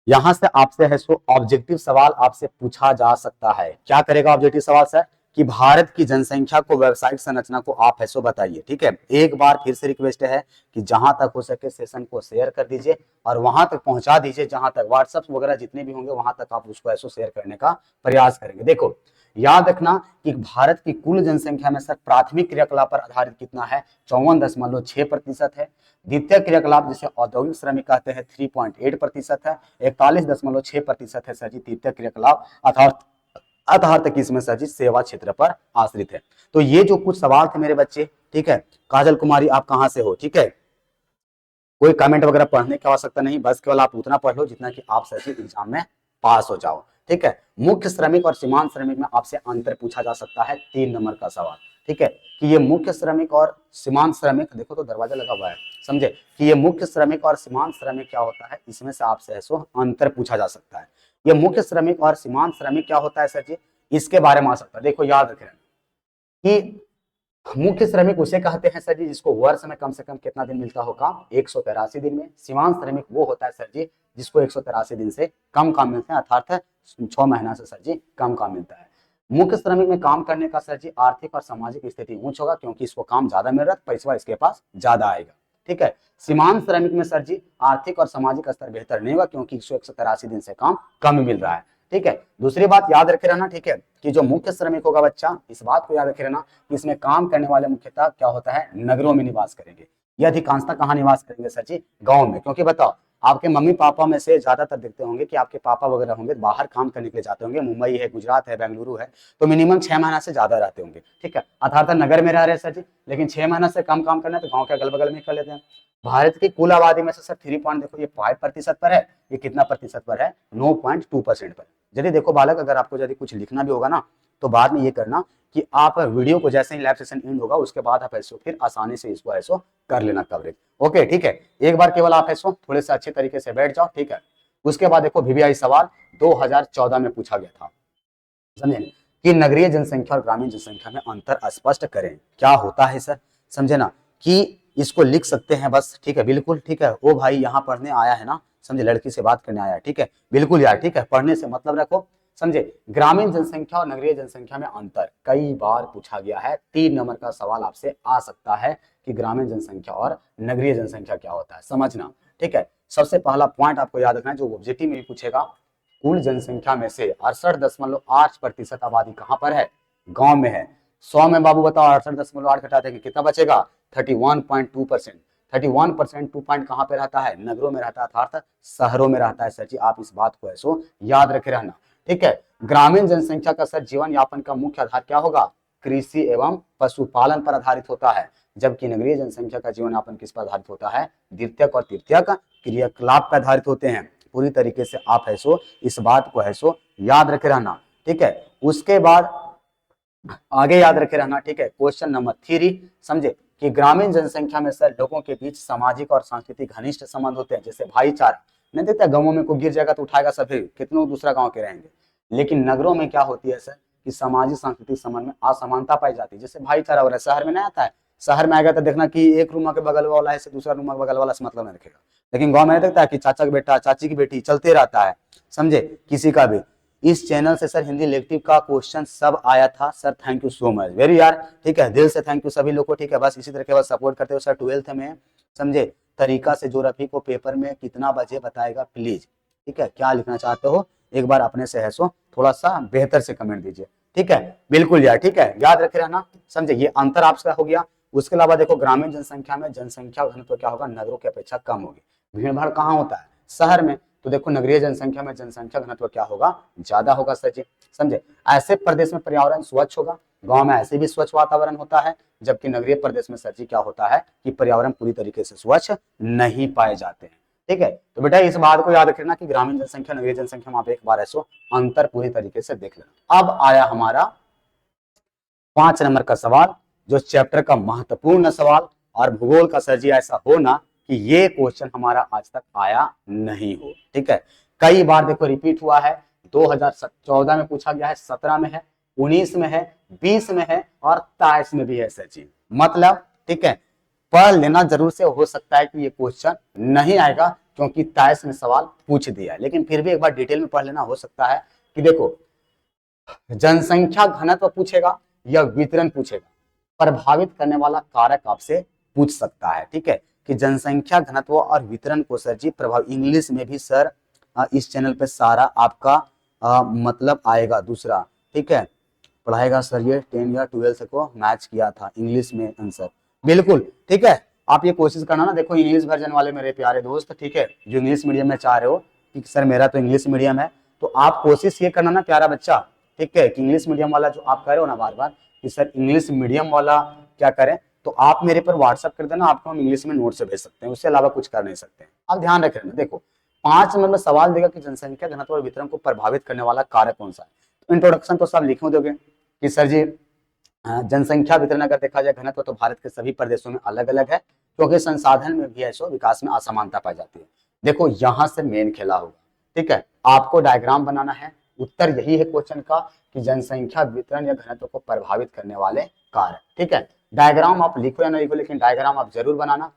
यहां से आपसे है सो ऑब्जेक्टिव सवाल आपसे पूछा जा सकता है। क्या करेगा ऑब्जेक्टिव सवाल सर, कि भारत की जनसंख्या को व्यावसायिक संरचना को आप है सो बताइए। ठीक है, एक बार फिर से रिक्वेस्ट है कि जहां तक हो सके सेशन को शेयर कर दीजिए और वहां तक पहुंचा दीजिए, जहां तक व्हाट्सएप वगैरह जितने भी होंगे वहां तक आप उसको ऐसो शेयर करने का प्रयास करेंगे। देखो याद रखना कि भारत की कुल जनसंख्या में सर प्राथमिक क्रियाकलाप पर आधारित कितना है, 54.6% है। द्वितीय क्रियाकलाप जिसे औद्योगिक श्रमिक कहते हैं 3.8% है। 41.6% है सर जी तृतीय क्रियाकलाप, अर्थात तक इसमें सर जी सेवा क्षेत्र पर आश्रित है। तो ये जो कुछ सवाल थे मेरे बच्चे, ठीक है, काजल कुमारी आप कहां से हो, ठीक है, कोई कमेंट वगैरह पढ़ने की आवश्यकता नहीं, बस केवल आप उतना पढ़ लो जितना कि आप सर जी एग्जाम में पास हो जाओ। ठीक है, मुख्य श्रमिक और सीमांत श्रमिक में आपसे अंतर पूछा जा सकता है, 3 नंबर का सवाल। ठीक है, कि ये मुख्य श्रमिक और सीमांत श्रमिक, देखो तो दरवाजा लगा हुआ है, समझे, कि ये मुख्य श्रमिक और सीमांत श्रमिक क्या होता है, इसमें से आपसे ऐसो अंतर पूछा जा सकता है। ये मुख्य श्रमिक और सीमांत श्रमिक क्या होता है सर जी, इसके बारे में आ सकता है। देखो याद रखें कि मुख्य श्रमिक उसे कहते हैं सर जी जिसको वर्ष में कम से कम कितना दिन मिलता होगा, 183 दिन में। सीमांत श्रमिक वो होता है सर जी जिसको 183 दिन से कम काम मिलते हैं, अर्थात 6 महीना से सर जी कम काम मिलता है। मुख्य श्रमिक में काम करने का सर जी आर्थिक और सामाजिक स्थिति ऊंच होगा क्योंकि इसको काम ज्यादा मिल रहा है, पैसा इसके पास ज्यादा आएगा। ठीक है, सीमांत श्रमिक में सर जी आर्थिक और सामाजिक स्तर बेहतर नहीं होगा क्योंकि 183 दिन से काम कम मिल रहा है। ठीक है, दूसरी बात याद रखे रहना, ठीक है, कि जो मुख्य श्रमिक होगा बच्चा, इस बात को याद रखे रहना कि इसमें काम करने वाले मुख्यतः क्या होता है, नगरों में निवास करेंगे। ये अधिकांशतः कहाँ निवास करेंगे सर जी, गाँव में, क्योंकि बताओ आपके मम्मी पापा में से ज्यादातर देखते होंगे कि आपके पापा वगैरह होंगे बाहर काम करने के लिए जाते होंगे, मुंबई है, गुजरात है, बेंगलुरु है, तो मिनिमम 6 महीना से ज्यादा रहते होंगे। ठीक है, अर्थात नगर में रह रहे सर जी, लेकिन 6 महीना से कम काम करना है तो गाँव के अगल बगल में कर लेते हैं। भारत की कुल आबादी में से सर 3 पॉइंट देखो ये 5% पर है, ये कितना प्रतिशत पर है, 9.2% पर। यदि देखो बालक, अगर आपको यदि कुछ लिखना भी होगा ना तो बाद में ये करना कि आप वीडियो को जैसे ही लाइव सेशन एंड होगा उसके बाद आप ऐसो फिर आसानी से इसको ऐसो कर लेना कवरेज। ओके, ठीक है, एक बार केवल आप ऐसो थोड़े से अच्छे तरीके से बैठ जाओ। ठीक है, उसके बाद देखो VVI सवाल 2014 में पूछा गया था, समझे, कि नगरीय जनसंख्या और ग्रामीण जनसंख्या में अंतर स्पष्ट करें। क्या होता है सर, समझे ना, कि इसको लिख सकते हैं बस। ठीक है, बिल्कुल ठीक है, ओ भाई यहाँ पढ़ने आया है ना, समझे, लड़की से बात करने आया है, ठीक है, बिल्कुल यार, ठीक है, पढ़ने से मतलब रखो, समझे। ग्रामीण जनसंख्या और नगरीय जनसंख्या में अंतर कई बार पूछा गया है, 3 नंबर का सवाल आपसे आ सकता है कि ग्रामीण जनसंख्या और नगरीय जनसंख्या क्या होता है, समझना। ठीक है, सबसे पहला पॉइंट आपको याद रखना है जो ऑब्जेक्टिव में भी पूछेगा, कुल जनसंख्या में से 68.8% आबादी कहां पर है, गांव में है। 100 में बाबू बताओ 68.8 घटाते हैं कितना बचेगा, 31.2%। 31% 2 पॉइंट कहां पे रहता है, नगरों में रहता है, अर्थात शहरों में रहता है सर जी, आप इस बात को ऐसो याद रखे रहना। ठीक है, ग्रामीण जनसंख्या का सर जीवन यापन का मुख्य आधार क्या होगा, कृषि एवं पशुपालन पर आधारित होता है, जबकि नगरीय जनसंख्या का जीवन यापन किस पर आधारित होता है, द्वितीयक और तृतीयक क्रियाकलाप पर आधारित होते हैं। पूरी तरीके से आप है सो इस बात को है सो याद रखे रहना। ठीक है, उसके बाद आगे याद रखे रहना। ठीक है, क्वेश्चन नंबर 3, समझे, कि ग्रामीण जनसंख्या में सर लोगों के बीच सामाजिक और सांस्कृतिक घनिष्ठ संबंध होते हैं, जैसे भाईचारा। नहीं देखता गांवों में कोई गिर जाएगा तो उठाएगा सभी, कितनों दूसरा गांव के रहेंगे, लेकिन नगरों में क्या होती है सर कि सामाजिक सांस्कृतिक संबंध में असमानता पाई जाती है, जैसे भाईचारा हो रहा है, शहर में नहीं आता है, शहर में आएगा तो देखना कि एक रूम के बगल वाला है से दूसरा रूम के बगल वाला से मतलब नहीं रखेगा, लेकिन गांव में नहीं देखता है कि चाचा का बेटा चाची की बेटी चलते रहता है, समझे, किसी का भी। इस चैनल से सर हिंदी इलेक्टिव का क्वेश्चन सब आया था sir, thank you so much, very यार, ठीक है, दिल से थैंक यू सभी लोग को। ठीक है, बस इसी तरह के बाद सपोर्ट करते हो सर। 12th में समझे तरीका से जो रफी को पेपर में कितना बजे बताएगा प्लीज। ठीक है, क्या लिखना चाहते हो एक बार अपने से है सो थोड़ा सा बेहतर से कमेंट दीजिए। ठीक है, बिल्कुल यार, ठीक है, याद रखे रहना, समझे, ये अंतर आपका हो गया। उसके अलावा देखो ग्रामीण जनसंख्या में जनसंख्या घनत्व क्या होगा, नगरों की अपेक्षा कम होगी। भीड़ भाड़ कहाँ होता है, शहर में, तो देखो नगरीय जनसंख्या में जनसंख्या घनत्व क्या होगा, ज्यादा होगा सर जी, समझे। ऐसे प्रदेश में पर्यावरण स्वच्छ होगा, गांव में ऐसे भी स्वच्छ वातावरण होता है, जबकि नगरीय प्रदेश में सर जी क्या होता है कि पर्यावरण पूरी तरीके से स्वच्छ नहीं पाए जाते हैं। ठीक है, तो बेटा इस बात को याद रखना कि ग्रामीण जनसंख्या नगरीय जनसंख्या में आप एक बार ऐसो अंतर पूरी तरीके से देख लेना। अब आया हमारा 5 नंबर का सवाल, जो चैप्टर का महत्वपूर्ण सवाल, और भूगोल का सर जी ऐसा हो ना कि ये क्वेश्चन हमारा आज तक आया नहीं हो। ठीक है, कई बार देखो रिपीट हुआ है, 2014 में पूछा गया है, 17 में है, 19 में है, 20 में है और 23 में भी है सर जी, मतलब ठीक है, पढ़ लेना जरूर से, हो सकता है कि ये क्वेश्चन नहीं आएगा, क्योंकि ताइस ने सवाल पूछ दिया है, लेकिन फिर भी एक बार डिटेल में पढ़ लेना। हो सकता है कि देखो जनसंख्या घनत्व पूछेगा या वितरण पूछेगा, प्रभावित करने वाला कारक आपसे पूछ सकता है। ठीक है, कि जनसंख्या घनत्व और वितरण को सर जी प्रभाव, इंग्लिश में भी सर इस चैनल पे सारा आपका मतलब आएगा दूसरा। ठीक है, पढ़ाएगा सर ये 10 या 12 को मैच किया था इंग्लिश में आंसर, बिल्कुल। ठीक है, आप ये कोशिश करना ना, देखो इंग्लिश वर्जन वाले मेरे प्यारे दोस्त, ठीक है, जो इंग्लिश मीडियम में चाह रहे हो कि सर मेरा तो इंग्लिश मीडियम है, तो आप कोशिश ये करना ना प्यारा बच्चा, ठीक है, कि इंग्लिश मीडियम वाला जो आप कर रहे हो ना बार बार कि सर इंग्लिश मीडियम वाला क्या करें, तो आप मेरे पर व्हाट्सअप कर देना, आपको हम इंग्लिश में नोट से भेज सकते हैं, उससे अलावा कुछ कर नहीं सकते हैं। आप ध्यान रख लेना। देखो 5 नंबर में सवाल देगा कि जनसंख्या घनत्व और वितरण को प्रभावित करने वाला कारक कौन सा है। तो इंट्रोडक्शन तो सब लिखे दोगे कि सर जी जनसंख्या वितरण अगर देखा जाए घनत्व तो भारत के सभी प्रदेशों में अलग अलग है, क्योंकि संसाधन में भी ऐसो विकास में असमानता पाई जाती है। देखो यहां से मेन खेला होगा। ठीक है, आपको डायग्राम बनाना है, उत्तर यही है क्वेश्चन का कि जनसंख्या वितरण या घनत्व को प्रभावित करने वाले कारक। ठीक है, डायग्राम आप लिखो या नहीं लिखो, लेकिन डायग्राम आप जरूर बनाना।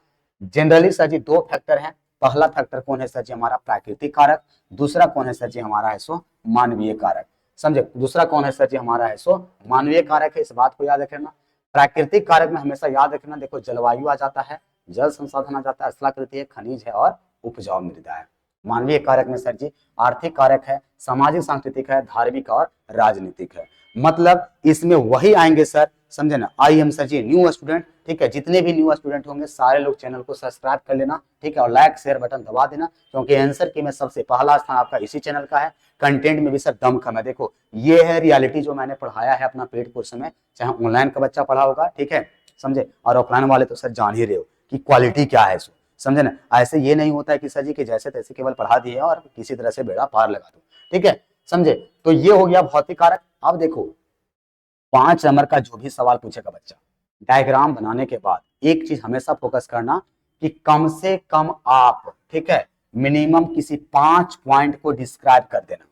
जनरली सर जी 2 फैक्टर है, पहला फैक्टर कौन है सर जी हमारा प्राकृतिक कारक, दूसरा कौन है सर जी हमारा है सो मानवीय कारक। समझे, दूसरा कौन है सर जी हमारा है सो मानवीय कारक है, इस बात को याद रखना। प्राकृतिक कारक में हमेशा याद रखना, देखो जलवायु आ जाता है, जल संसाधन आ जाता है, स्थलाकृति है, खनिज है और उपजाऊ मृदा है। मानवीय कारक में सर जी आर्थिक कारक है, सामाजिक सांस्कृतिक है, धार्मिक और राजनीतिक है। मतलब इसमें वही आएंगे सर, समझे ना। आई एम सर जी न्यू स्टूडेंट। ठीक है, जितने भी न्यू स्टूडेंट होंगे सारे लोग चैनल को सब्सक्राइब कर लेना। ठीक है, और लाइक शेयर बटन दबा देना, क्योंकि आंसर की में सबसे पहला स्थान आपका इसी चैनल का है। कंटेंट में भी सर दमखम है। देखो ये है रियलिटी जो मैंने पढ़ाया है अपना पेड कोर्स में, चाहे ऑनलाइन का बच्चा पढ़ा होगा, ठीक है, समझे, और ऑफलाइन वाले तो सर जान ही रहे हो कि क्वालिटी क्या है सो, समझे ना। ऐसे ये नहीं होता है कि सर जी के जैसे तैसे केवल पढ़ा दिए और किसी तरह से बेड़ा पार लगा दो। ठीक है, समझे। तो ये हो गया भौतिक कारक। अब देखो 5 नंबर का जो भी सवाल पूछेगा बच्चा, डायग्राम बनाने के बाद एक चीज हमेशा फोकस करना कि कम से कम आप, ठीक है, मिनिमम किसी 5 पॉइंट को डिस्क्राइब कर देना।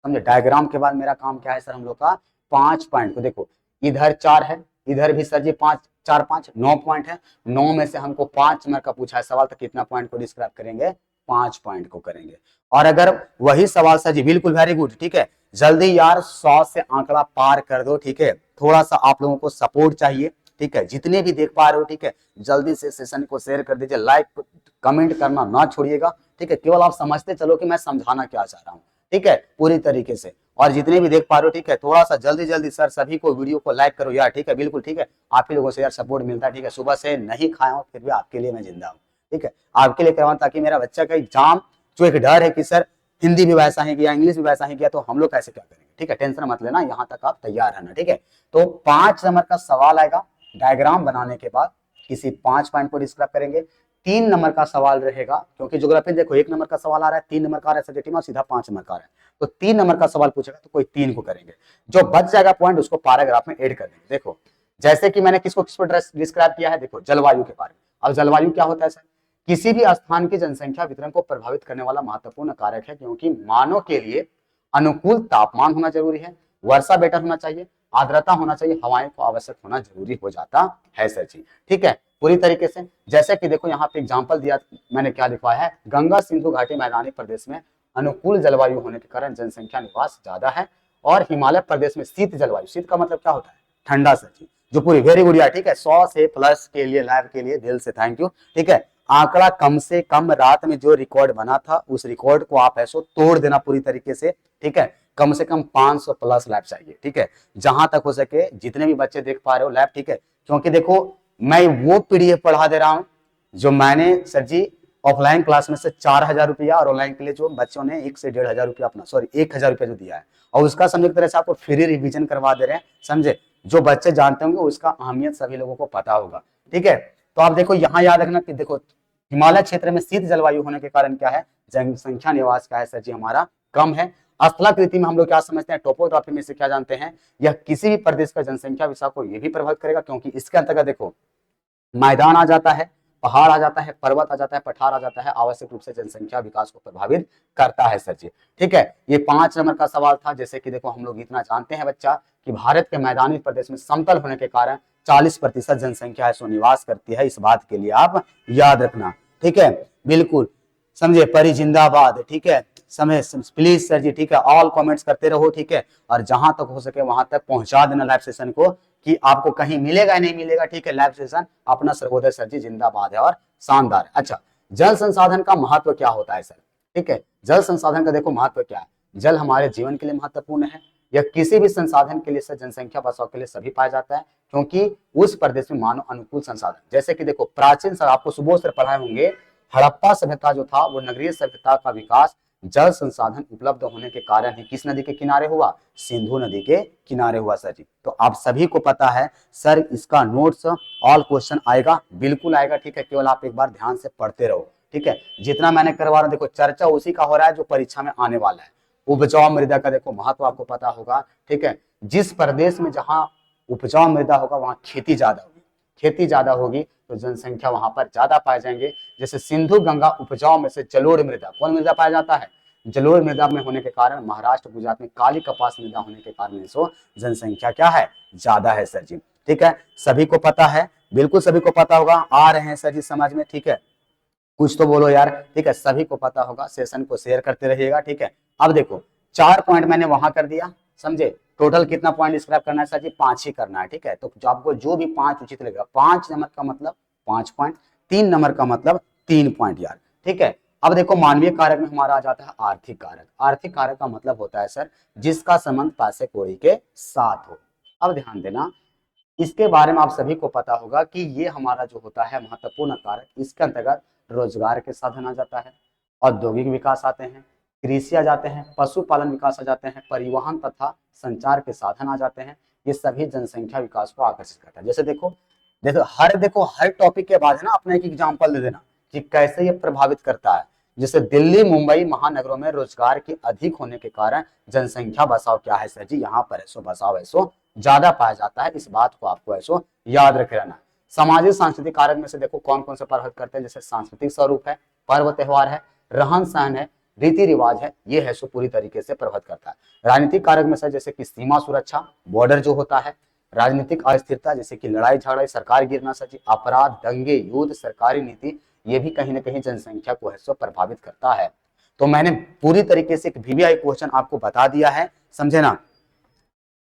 समझे, डायग्राम के बाद मेरा काम क्या है सर, हम लोग का 5 पॉइंट को, देखो इधर 4 है, इधर भी सर जी 5 4 5 9 पॉइंट है, 9 में से हमको 5 नंबर का पूछा है सवाल, तो कितना पॉइंट को डिस्क्राइब करेंगे, 5 पॉइंट को करेंगे। और अगर वही सवाल सर जी, बिल्कुल वेरी गुड, ठीक है, जल्दी यार 100 से आंकड़ा पार कर दो। ठीक है, थोड़ा सा आप लोगों को सपोर्ट चाहिए। ठीक है, जितने भी देख पा रहे हो, ठीक है, जल्दी से सेशन को शेयर कर दीजिए, लाइक कमेंट करना ना छोड़िएगा। ठीक है, केवल आप समझते चलो कि मैं समझाना क्या चाह रहा हूँ। ठीक है, पूरी तरीके से। और जितने भी देख पा रहे हो, ठीक है, थोड़ा सा जल्दी जल्दी सर सभी को वीडियो को लाइक करो यार। ठीक है, बिल्कुल, ठीक है, आप ही लोगों से यार सपोर्ट मिलता है। ठीक है, सुबह से नहीं खाया हूँ फिर भी आपके लिए मैं जिंदा हूँ। ठीक है, आपके लिए करवाऊँ ताकि मेरा बच्चा का एग्जाम जो एक डर है कि सर हिंदी भी वैसा ही किया, इंग्लिश भी वैसा ही किया, तो हम लोग कैसे क्या करेंगे। ठीक है, टेंशन मत लेना, यहाँ तक आप तैयार रहना। ठीक है, तो 5 नंबर का सवाल आएगा, डायग्राम बनाने के बाद किसी 5 पॉइंट को डिस्क्राइब करेंगे। 3 नंबर का सवाल रहेगा, क्योंकि ज्योग्राफी देखो 1 नंबर का सवाल आ रहा है, 3 नंबर का आ रहा है सब्जेक्टिव में, सीधा 5 नंबर का आ रहा है, तो 3 नंबर का सवाल पूछेगा तो कोई 3 को करेंगे, जो बच जाएगा पॉइंट उसको पैराग्राफ में ऐड कर देंगे। देखो जैसे कि मैंने किसको किस पर डिस्क्राइब किया है, देखो जलवायु के बारे में। अब जलवायु क्या होता है सर, किसी भी स्थान की जनसंख्या वितरण को प्रभावित करने वाला महत्वपूर्ण कारक है, क्योंकि मानव के लिए अनुकूल तापमान होना जरूरी है, वर्षा बेटर होना चाहिए, आर्द्रता होना चाहिए, हवाएं को आवश्यक होना जरूरी हो जाता है सर जी। ठीक है, पूरी तरीके से। जैसे कि देखो यहाँ पे एग्जांपल दिया मैंने, क्या लिखवाया है, गंगा सिंधु घाटी मैदानी प्रदेश में अनुकूल जलवायु होने के कारण जनसंख्या निवास ज्यादा है, और हिमालय प्रदेश में शीत जलवायु, शीत का मतलब क्या होता है, ठंडा सर जी, जो पूरी वेरी गुड यार। ठीक है, 100 से प्लस के लिए लाइव के लिए दिल से थैंक यू। ठीक है, आंकड़ा कम से कम रात में जो रिकॉर्ड बना था उस रिकॉर्ड को आप ऐसो तोड़ देना पूरी तरीके से। ठीक है, कम से कम 500 प्लस लैब चाहिए। ठीक है, जहां तक हो सके जितने भी बच्चे देख पा रहे हो लैब। ठीक है, क्योंकि देखो मैं वो पीडीएफ पढ़ा दे रहा हूं जो मैंने सर जी ऑफलाइन क्लास में से 4,000 रुपया, और ऑनलाइन के लिए जो बच्चों ने 1 से 1,500 रुपया अपना, सॉरी 1,000 रुपया जो दिया है, और उसका समझे तरह से आपको फ्री रिवीजन करवा दे रहे हैं। समझे, जो बच्चे जानते होंगे उसका अहमियत सभी लोगों को पता होगा। ठीक है, तो आप देखो यहाँ याद रखना कि देखो हिमालय क्षेत्र में शीत जलवायु होने के कारण क्या है, जनसंख्या निवास क्या है सर जी हमारा कम है। स्थलाकृति में हम लोग क्या समझते हैं, टोपोग्राफी में से क्या जानते हैं, यह किसी भी प्रदेश का जनसंख्या विषय को यह भी प्रभावित करेगा, क्योंकि इसके अंतर्गत देखो मैदान आ जाता है, पहाड़ आ जाता है, पर्वत आ जाता है, पठार आ जाता है, आवश्यक रूप से जनसंख्या विकास को प्रभावित करता है सर जी। ठीक है, ये 5 नंबर का सवाल था। जैसे कि देखो हम लोग इतना जानते हैं बच्चा कि भारत के मैदानी प्रदेश में समतल होने के कारण 40% जनसंख्या है सो निवास करती है, इस बात के लिए आप याद रखना। ठीक है, बिल्कुल समझे, परी जिंदाबाद, ठीक है, समय प्लीज सर जी, ठीक है, ऑल कमेंट्स करते रहो, ठीक है, और जहां तक हो सके वहां तक पहुंचा देना लाइव सेशन को, कि आपको कहीं मिलेगा या नहीं मिलेगा, ठीक है, लाइव सेशन अपना सर्वोदय सर जी जिंदाबाद है और शानदार है। अच्छा, जल संसाधन का महत्व क्या होता है सर, ठीक है, जल संसाधन का देखो महत्व क्या है, जल हमारे जीवन के लिए महत्वपूर्ण है, या किसी भी संसाधन के लिए सर जनसंख्या बचाव के लिए सभी पाया जाता है, क्योंकि उस प्रदेश में मानव अनुकूल संसाधन, जैसे कि देखो प्राचीन सर आपको सुबह से पढ़ाए होंगे, हड़प्पा सभ्यता जो था वो नगरीय सभ्यता का विकास जल संसाधन उपलब्ध होने के कारण ही किस नदी के किनारे हुआ, सिंधु नदी के किनारे हुआ सर जी। तो आप सभी को पता है सर, इसका नोट्स ऑल क्वेश्चन आएगा, बिल्कुल आएगा, ठीक है, केवल आप एक बार ध्यान से पढ़ते रहो, ठीक है, जितना मैंने करवा रहा हूं देखो चर्चा उसी का हो रहा है जो परीक्षा में आने वाला है। उपजाऊ मृदा का देखो महत्व आपको पता होगा, ठीक है, जिस प्रदेश में जहां उपजाऊ मृदा होगा वहां खेती ज्यादा होगी, खेती ज्यादा होगी तो जनसंख्या वहां पर ज्यादा पाए जाएंगे। जैसे सिंधु गंगा उपजाऊ में से जलोढ़ मृदा, कौन मृदा पाया जाता है, जलोढ़ मृदा में होने के कारण महाराष्ट्र गुजरात में काली कपास मृदा होने के कारण सो जनसंख्या क्या है, ज्यादा है सर जी, ठीक है, सभी को पता है, बिल्कुल सभी को पता होगा, आ रहे हैं सर जी समझ में, ठीक है, कुछ तो बोलो यार, ठीक है, सभी को पता होगा, सेशन को शेयर करते रहिएगा, ठीक है। अब देखो 4 पॉइंट मैंने वहां कर दिया, समझे, टोटल कितना पॉइंट डिस्क्राइब करना है सर जी, 5 ही करना है, ठीक है, तो जो आपको जो भी 5 उचित लगेगा, 5 नंबर का मतलब 5 पॉइंट, 3 नंबर का मतलब 3 पॉइंट यार, ठीक है। अब देखो मानवीय कारक में हमारा आ जाता है आर्थिक कारक, आर्थिक कारक का मतलब होता है सर जिसका संबंध पैसे कौड़ी के साथ हो। अब ध्यान देना, इसके बारे में आप सभी को पता होगा कि ये हमारा जो होता है महत्वपूर्ण कारक, इसके अंतर्गत रोजगार के साधन आ जाता है, औद्योगिक विकास आते हैं, कृषि आ जाते हैं, पशुपालन विकास आ जाते हैं, परिवहन तथा संचार के साधन आ जाते हैं। ये सभी जनसंख्या विकास को आकर्षित करता है। जैसे देखो देखो हर टॉपिक के बाद है ना अपना एक एग्जाम्पल दे देना कि कैसे ये प्रभावित करता है। जैसे दिल्ली मुंबई महानगरों में रोजगार की अधिक होने के कारण जनसंख्या बसाव क्या है सर जी, यहाँ पर ऐसो बसाव ऐसो ज्यादा पाया जाता है, इस बात को आपको ऐसो याद रखे रहना। सामाजिक सांस्कृतिक कारक में से देखो कौन कौन से प्रभावित करते हैं, जैसे सांस्कृतिक स्वरूप है, पर्व त्योहार है, रहन सहन है, रीति रिवाज है, ये है सो पूरी तरीके से प्रभावित करता है। राजनीतिक कारक में से जैसे कि सीमा सुरक्षा, बॉर्डर जो होता है, राजनीतिक अस्थिरता जैसे कि लड़ाई झगड़ाई, सरकार गिरना सर जी, अपराध, दंगे, युद्ध, सरकारी नीति, ये भी कहीं ना कहीं जनसंख्या को है सो प्रभावित करता है। तो मैंने पूरी तरीके से एक वीवीआई क्वेश्चन आपको बता दिया है, समझे ना,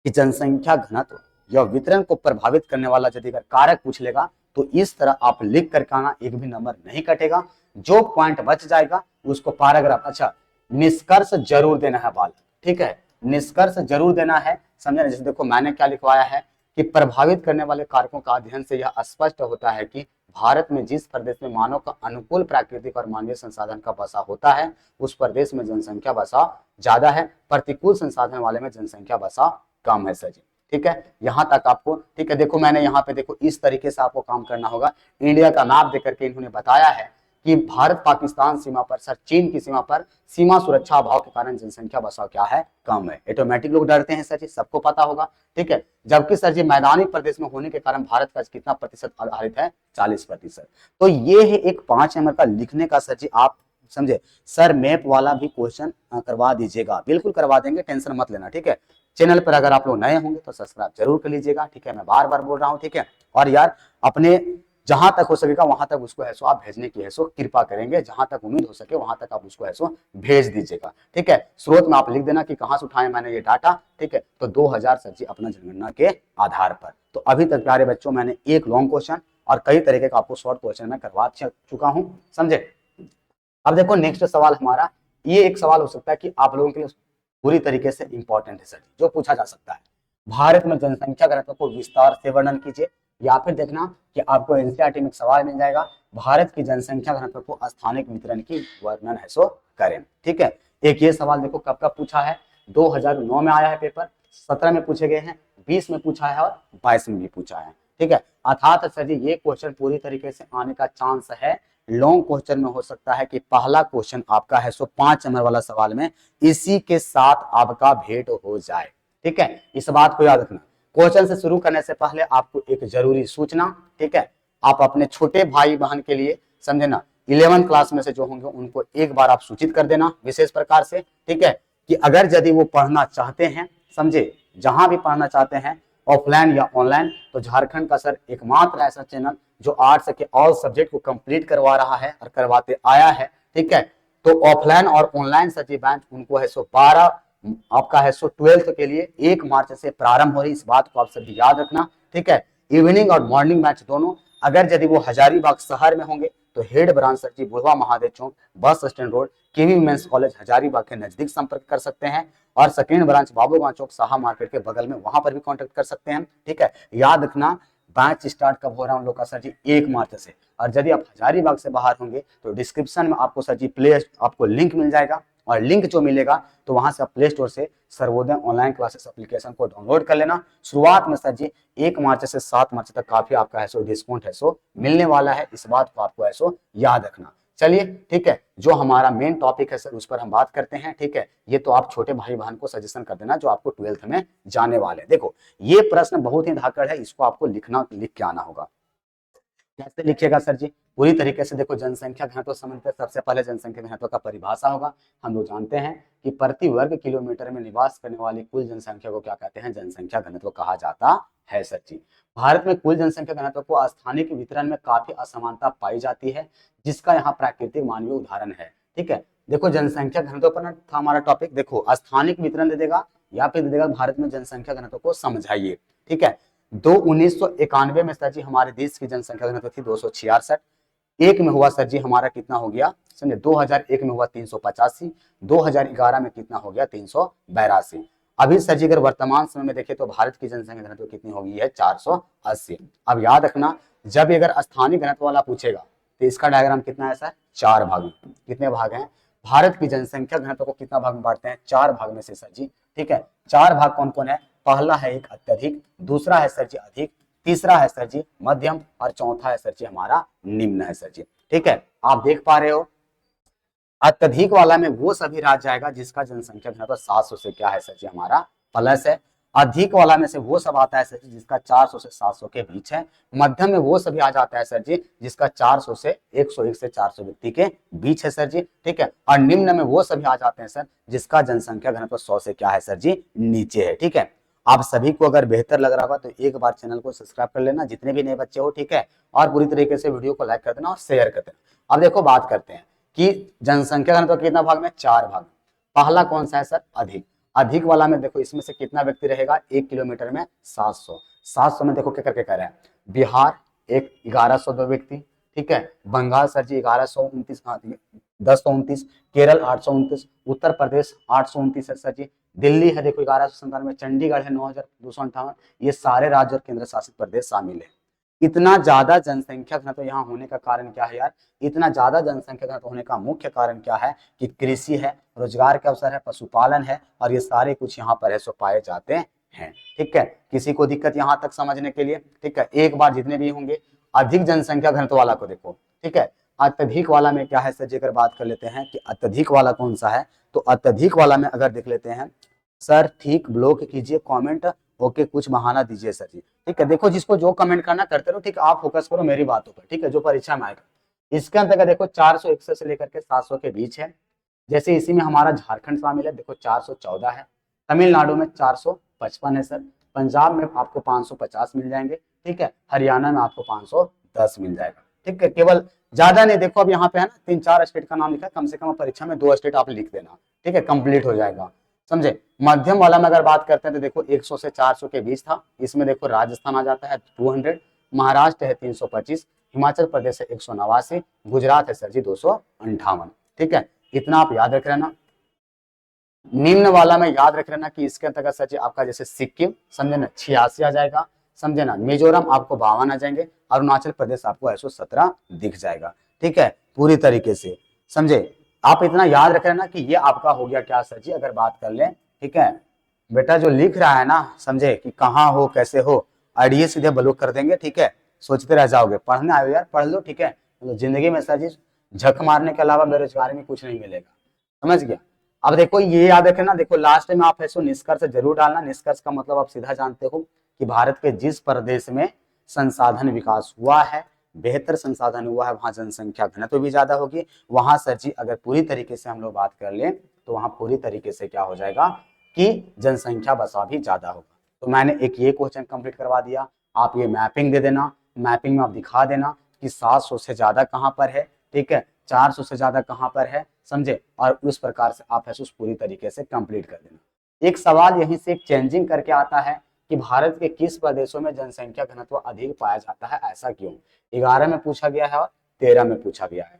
कि जनसंख्या घनत्व या वितरण को प्रभावित करने वाला यदि अगर कारक पूछ लेगा तो इस तरह आप लिख करके आना, एक भी नंबर नहीं कटेगा, जो पॉइंट बच जाएगा उसको पैराग्राफ, अच्छा निष्कर्ष जरूर देना है बालक, ठीक है, निष्कर्ष जरूर देना है, समझे ना। जैसे देखो मैंने क्या लिखवाया है कि प्रभावित करने वाले कारकों का अध्ययन से यह स्पष्ट होता है कि भारत में जिस प्रदेश में मानव का अनुकूल प्राकृतिक और मानवीय संसाधन का बसा होता है उस प्रदेश में जनसंख्या बसा ज्यादा है, प्रतिकूल संसाधन वाले में जनसंख्या बसा कम है सर जी, ठीक है, यहां तक आपको, ठीक है। देखो मैंने यहाँ पे देखो इस तरीके से आपको काम करना होगा, इंडिया का मैप देकर के इन्होंने बताया है कि भारत पाकिस्तान सीमा पर सर, चीन की सीमा पर सीमा सुरक्षा अभाव के कारण जनसंख्या बसाव क्या है, कम है। ऑटोमेटिक लोग डरते हैं सर जी, सबको पता होगा, ठीक है, जबकि सर जी मैदानी प्रदेश में होने के कारण भारत का कितना प्रतिशत आधारित है, 40%। तो ये है एक 5 नंबर का लिखने का सर जी, आप समझे। सर मैप वाला भी क्वेश्चन करवा दीजिएगा, बिल्कुल करवा देंगे, टेंशन मत लेना, ठीक है। चैनल पर अगर आप लोग नए होंगे तो सब्सक्राइब जरूर कर लीजिएगा, ठीक है, मैं बार बार बोल रहा हूँ, ठीक है। और यार अपने जहां तक हो सकेगा वहां तक उसको है सो आप भेजने की है सो कृपा करेंगे, जहां तक उम्मीद हो सके वहां तक आप उसको है सो भेज दीजिएगा, ठीक है। स्रोत में आप लिख देना कि कहां से उठाए मैंने ये डाटा, ठीक है। तो 2000 सर जी अपना जनगणना के आधार पर। तो अभी तक प्यारे बच्चों मैंने एक लॉन्ग क्वेश्चन और कई तरीके का आपको शॉर्ट क्वेश्चन मैं करवा चुका हूं, समझे। अब देखो नेक्स्ट सवाल हमारा, ये एक सवाल हो सकता है कि आप लोगों के लिए पूरी तरीके से इंपॉर्टेंट है सर, जो पूछा जा सकता है, भारत में जनसंख्या घनत्व को विस्तार से वर्णन कीजिए। या फिर देखना कि आपको एनसीईआरटी में सवाल मिल जाएगा, भारत की जनसंख्या घनत्व को स्थानिक वितरण की वर्णन है सो करें, ठीक है। एक ये सवाल देखो कब कब पूछा है, 2009 में आया है पेपर, 17 में पूछे गए हैं, 20 में पूछा है और 22 में भी पूछा है, ठीक है। अर्थात सर जी ये क्वेश्चन पूरी तरीके से आने का चांस है। लॉन्ग क्वेश्चन में हो सकता है कि पहला क्वेश्चन आपका है सो 5 नंबर वाला सवाल में इसी के साथ आपका भेंट हो जाए, ठीक है। इस बात को याद रखना। क्वेश्चन से शुरू करने से पहले आपको एक जरूरी सूचना, ठीक है, आप अपने छोटे भाई बहन के लिए, समझे ना, 11th क्लास में से जो होंगे उनको एक बार आप सूचित कर देना विशेष प्रकार से, ठीक है, कि अगर यदि वो पढ़ना चाहते हैं, समझे, जहां भी पढ़ना चाहते हैं ऑफलाइन या ऑनलाइन, तो झारखंड का सर एकमात्र ऐसा चैनल जो आर्ट्स के ऑल सब्जेक्ट को कंप्लीट करवा रहा है और करवाते आया है, ठीक है, तो ऑफलाइन और ऑनलाइन सर जी बैच उनको है सो 12 आपका है सो 12th के लिए 1 मार्च से प्रारंभ हो रही, इस बात को आप सभी याद रखना, ठीक है। इवनिंग और मॉर्निंग मैच दोनों, अगर यदि वो हजारीबाग शहर में होंगे तो हेड ब्रांच सर जी बुढ़वा Mahadev Chowk bus stand road केवी वुमेन्स कॉलेज हजारीबाग के नजदीक संपर्क कर सकते हैं, और सेकेंड ब्रांच बाबूगंज चौक साहा मार्केट के बगल में, वहां पर भी कांटेक्ट कर सकते हैं, ठीक है। याद रखना बैच स्टार्ट कब हो रहा है उन लोग का सर जी 1 मार्च से, और यदि आप हजारीबाग से बाहर होंगे तो डिस्क्रिप्शन में आपको सर जी आपको लिंक मिल जाएगा, और लिंक जो मिलेगा तो वहां से आप प्ले स्टोर से सर्वोदय ऑनलाइन क्लासेस एप्लीकेशन को डाउनलोड कर लेना। शुरुआत में सर जी 1 मार्च से 7 मार्च तक काफी आपका है सो डिस्काउंट है सो मिलने वाला है, इस बात को आपको है सो याद रखना। चलिए ठीक है, जो हमारा मेन टॉपिक है सर उस पर हम बात करते हैं, ठीक है। ये तो आप छोटे भाई बहन को सजेशन कर देना जो आपको 12th में जाने वाले। देखो ये प्रश्न बहुत ही धाकड़ है, इसको आपको लिख के आना होगा। कैसे लिखिएगा सर जी, पूरी तरीके से देखो जनसंख्या घनत्व समझते हैं। सबसे पहले जनसंख्या घनत्व का परिभाषा होगा। हम लोग जानते हैं कि प्रति वर्ग किलोमीटर में निवास करने वाली कुल जनसंख्या को क्या कहते हैं, जनसंख्या घनत्व कहा जाता है सर जी। भारत में कुल जनसंख्या घनत्व को स्थानिक वितरण में काफी असमानता पाई जाती है, जिसका यहाँ प्राकृतिक मानवीय उदाहरण है, ठीक है। देखो जनसंख्या घनत्व पर था हमारा टॉपिक, देखो स्थानिक वितरण दे देगा या फिर दे देगा भारत में जनसंख्या घनत्व को समझाइए, ठीक है। 1991 में सर जी हमारे देश की जनसंख्या घनत्व थी 266। एक में हुआ सर जी हमारा कितना हो गया, समझे 2001 में हुआ 385, 2011 में कितना हो गया 382। अभी सर जी अगर वर्तमान समय में देखें तो भारत की जनसंख्या घनत्व कितनी हो गई है 480। अब याद रखना जब अगर स्थानीय घनत्व वाला पूछेगा तो इसका डायग्राम कितना है सर, 4 भाग। कितने भाग हैं, भारत की जनसंख्या घनत्व को कितना भाग में बांटते हैं, 4 भाग में से सर जी, ठीक है। 4 भाग कौन कौन है, पहला है एक अत्यधिक, दूसरा है सर जी अधिक, तीसरा है सर जी मध्यम, और चौथा है सर जी हमारा निम्न है सर जी, ठीक है। आप देख पा रहे हो अत्यधिक वाला में वो सभी राज्य आएगा जिसका जनसंख्या घनत्व 700 से क्या है सर जी हमारा प्लस है। अधिक वाला में से वो सब आता है सर जी जिसका 400 से 700 के बीच है। मध्यम में वो सभी आ जाता है सर जी जिसका 400 से 101 से 400 व्यक्ति के बीच है सर जी, ठीक है। और निम्न में वो सभी आ जाते हैं सर जिसका जनसंख्या घनत्व 100 से क्या है सर जी नीचे है, ठीक है। आप सभी को अगर बेहतर लग रहा होगा तो एक बार चैनल को सब्सक्राइब कर लेना, जितने भी नए बच्चे हो, ठीक है। और पूरी तरीके से वीडियो को लाइक कर देना और शेयर कर देना। अब देखो बात करते हैं कि जनसंख्या घनत्व कितना भाग में, 4 भाग। पहला कौन सा है सर, अधिक। अधिक वाला में देखो इसमें से कितना व्यक्ति रहेगा, 1 किलोमीटर में 700। 700 में देखो क्या करके कह रहे हैं, बिहार 1102 व्यक्ति, ठीक है। बंगाल सर जी 1129, 1029, केरल 829, उत्तर प्रदेश 829 है सर जी। दिल्ली है देखो 1197, चंडीगढ़ है 9258। ये सारे राज्य और केंद्र शासित प्रदेश शामिल है। इतना ज्यादा जनसंख्या घनत्व यहाँ होने का कारण क्या है यार, इतना ज्यादा जनसंख्या घनत्व होने का मुख्य कारण क्या है कि कृषि है, रोजगार के अवसर है, पशुपालन है, और ये सारे कुछ यहाँ पर है सो पाए जाते हैं, ठीक है। किसी को दिक्कत यहाँ तक समझने के लिए, ठीक है। एक बार जितने भी होंगे, अधिक जनसंख्या घनत्व वाला को देखो, ठीक है। अत्यधिक वाला में क्या है सर जी, अगर बात कर लेते हैं कि अत्यधिक वाला कौन सा है, तो अत्यधिक वाला में अगर देख लेते हैं सर, ठीक ब्लॉक कीजिए कमेंट, ओके कुछ बहाना दीजिए सर जी, ठीक है। देखो जिसको जो कमेंट करना करते रहो, ठीक है। आप फोकस करो मेरी बातों पर, ठीक है, जो परीक्षा में आएगा। इसके अंतर्गत देखो 461 से लेकर के 700 के बीच है। जैसे इसी में हमारा झारखंड शामिल है, देखो 414 है। तमिलनाडु में 455 है सर। पंजाब में आपको 550 मिल जाएंगे, ठीक है। हरियाणा में आपको 510 मिल जाएगा, ठीक है। केवल ज्यादा नहीं, देखो अब यहाँ पे है ना 3-4 स्टेट का नाम लिखा है, कम से कम परीक्षा में 2 स्टेट आप लिख देना, ठीक है, कंप्लीट हो जाएगा, समझे। मध्यम वाला में अगर बात करते हैं तो देखो 100 से 400 के बीच था। इसमें देखो राजस्थान आ जाता है 200, महाराष्ट्र है 325, हिमाचल प्रदेश है 189, गुजरात है सर जी 258, ठीक है। इतना आप याद रख लेना। निम्न वाला में याद रख लेना कि इसके अंतर्गत सर जी आपका जैसे सिक्किम, समझे ना, 86 आ जाएगा, समझे ना। मिजोरम आपको 52 आ जाएंगे, अरुणाचल प्रदेश आपको 117 दिख जाएगा, ठीक है, पूरी तरीके से, समझे। आप इतना याद रख लेना कि ये आपका हो गया क्या सर जी, अगर बात कर लें, ठीक है। बेटा जो लिख रहा है ना, समझे कि कहाँ हो कैसे हो, आइडिया सीधे ब्लॉक कर देंगे, ठीक है। सोचते रह जाओगे, पढ़ने आयो यार, पढ़ लो, ठीक है। तो जिंदगी में सर जी झक मारने के अलावा बेरोजगारी में कुछ नहीं मिलेगा, समझ गया। अब देखो ये याद रखना, देखो लास्ट में आप ऐसो निष्कर्ष जरूर डालना। निष्कर्ष का मतलब आप सीधा जानते हो कि भारत के जिस प्रदेश में संसाधन विकास हुआ है, बेहतर संसाधन हुआ है, वहां जनसंख्या घनत्व भी ज्यादा होगी। वहां सर जी अगर पूरी तरीके से हम लोग बात कर लें तो वहां पूरी तरीके से क्या हो जाएगा कि जनसंख्या बसा भी ज्यादा होगा। तो मैंने एक ये क्वेश्चन कंप्लीट करवा दिया। आप ये मैपिंग दे देना, मैपिंग में आप दिखा देना कि 700 से ज्यादा कहां पर है, ठीक है। 400 से ज्यादा कहाँ पर है, समझे। और उस प्रकार से आप ऐसे पूरी तरीके से कंप्लीट कर देना। एक सवाल यहीं से एक चेंजिंग करके आता है कि भारत के किस प्रदेशों में जनसंख्या घनत्व अधिक पाया जाता है, ऐसा क्यों। 11 में पूछा गया है और 13 में पूछा गया है।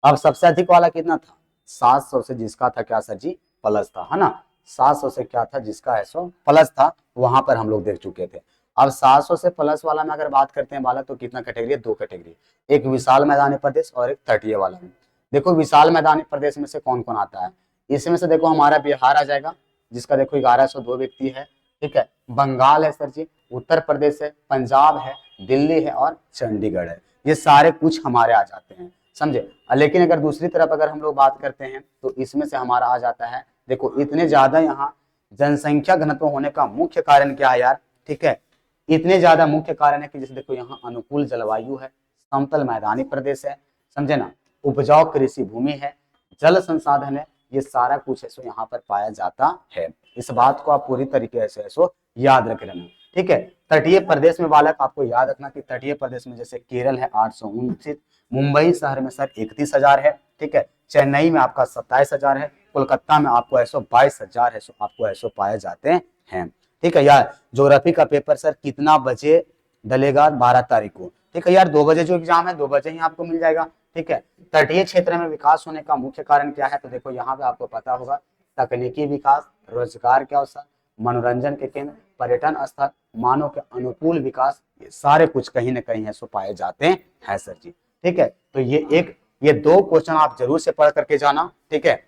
अब सबसे अधिक वाला कितना था, 700 से जिसका था क्या सर जी, प्लस था, है ना। 700 से क्या था, जिसका है सो प्लस था, वहां पर हम लोग देख चुके थे। अब 700 से प्लस वाला में अगर बात करते हैं बालक, तो कितना कैटेगरी है, 2 कैटेगरी, एक विशाल मैदानी प्रदेश और एक तटीय वाला में। देखो विशाल मैदानी प्रदेश में से कौन कौन आता है, इसमें से देखो हमारा बिहार आ जाएगा, जिसका देखो 1102 व्यक्ति है, ठीक है। बंगाल है सर जी, उत्तर प्रदेश है, पंजाब है, दिल्ली है और चंडीगढ़ है। ये सारे कुछ हमारे आ जाते हैं, समझे। लेकिन अगर दूसरी तरफ अगर हम लोग बात करते हैं तो इसमें से हमारा आ जाता है, देखो इतने ज्यादा यहाँ जनसंख्या घनत्व होने का मुख्य कारण क्या है यार, ठीक है। इतने ज्यादा मुख्य कारण है कि जैसे देखो यहाँ अनुकूल जलवायु है, समतल मैदानी प्रदेश है, समझे ना, उपजाऊ कृषि भूमि है, जल संसाधन है, ये सारा कुछ है सो यहाँ पर पाया जाता है। इस बात को आप पूरी तरीके से सो याद रख लेना, ठीक है। तटीय प्रदेश में बालक आपको याद रखना कि तटीय प्रदेश में जैसे केरल है 829, मुंबई शहर में सर 31,000 है, ठीक है। चेन्नई में आपका 27,000 है, कोलकाता में आपको ऐसो 22,000 है, आपको ऐसो पाए जाते हैं, ठीक है यार। ज्योग्राफी का पेपर सर कितना बजे डलेगा, 12 तारीख को, ठीक है यार। 2 बजे जो एग्जाम है 2 बजे ही आपको मिल जाएगा, ठीक है। तटीय क्षेत्र में विकास होने का मुख्य कारण क्या है, तो देखो यहाँ पे आपको पता होगा, तकनीकी विकास, रोजगार के अवसर, मनोरंजन के केंद्र, पर्यटन स्थल, मानव के अनुकूल विकास, ये सारे कुछ कहीं ना कहीं ऐसे पाए जाते हैं सर जी, ठीक है। तो ये 2 क्वेश्चन आप जरूर से पढ़ करके जाना, ठीक है।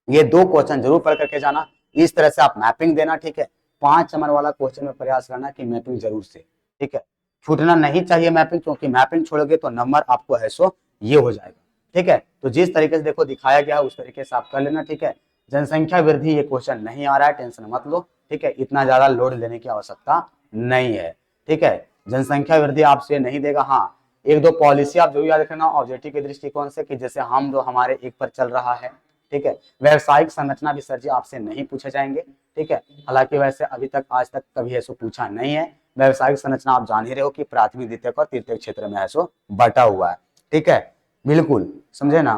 ये 2 क्वेश्चन जरूर पढ़ करके जाना, इस तरह से आप मैपिंग देना, ठीक है। 5 नंबर वाला क्वेश्चन में प्रयास करना कि मैपिंग जरूर से, ठीक है। छूटना नहीं चाहिए मैपिंग, क्योंकि मैपिंग छोड़ोगे तो नंबर आपको है सो ये हो जाएगा, ठीक है। तो जिस तरीके से देखो दिखाया गया है उस तरीके से आप कर लेना, ठीक है। जनसंख्या वृद्धि ये क्वेश्चन नहीं आ रहा है, टेंशन मत लो, ठीक है। इतना ज्यादा लोड लेने की आवश्यकता नहीं है, ठीक है। जनसंख्या वृद्धि आपसे नहीं देगा। हाँ, 1-2 पॉलिसी आप जरूर याद रखना ऑब्जेक्टिव के दृष्टिकोण से, कि जैसे हम जो हमारे एक पर चल रहा है, ठीक है। व्यावसायिक संरचना भी सर जी आपसे नहीं पूछे जाएंगे, ठीक है। हालांकि वैसे अभी तक आज तक कभी ऐसा पूछा नहीं है। व्यावसायिक संरचना आप जान ही रहे हो कि प्राथमिक, द्वितीयक और तृतीयक क्षेत्र में ऐसा बटा हुआ है, ठीक है। बिल्कुल समझे ना।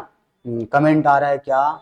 कमेंट आ रहा है क्या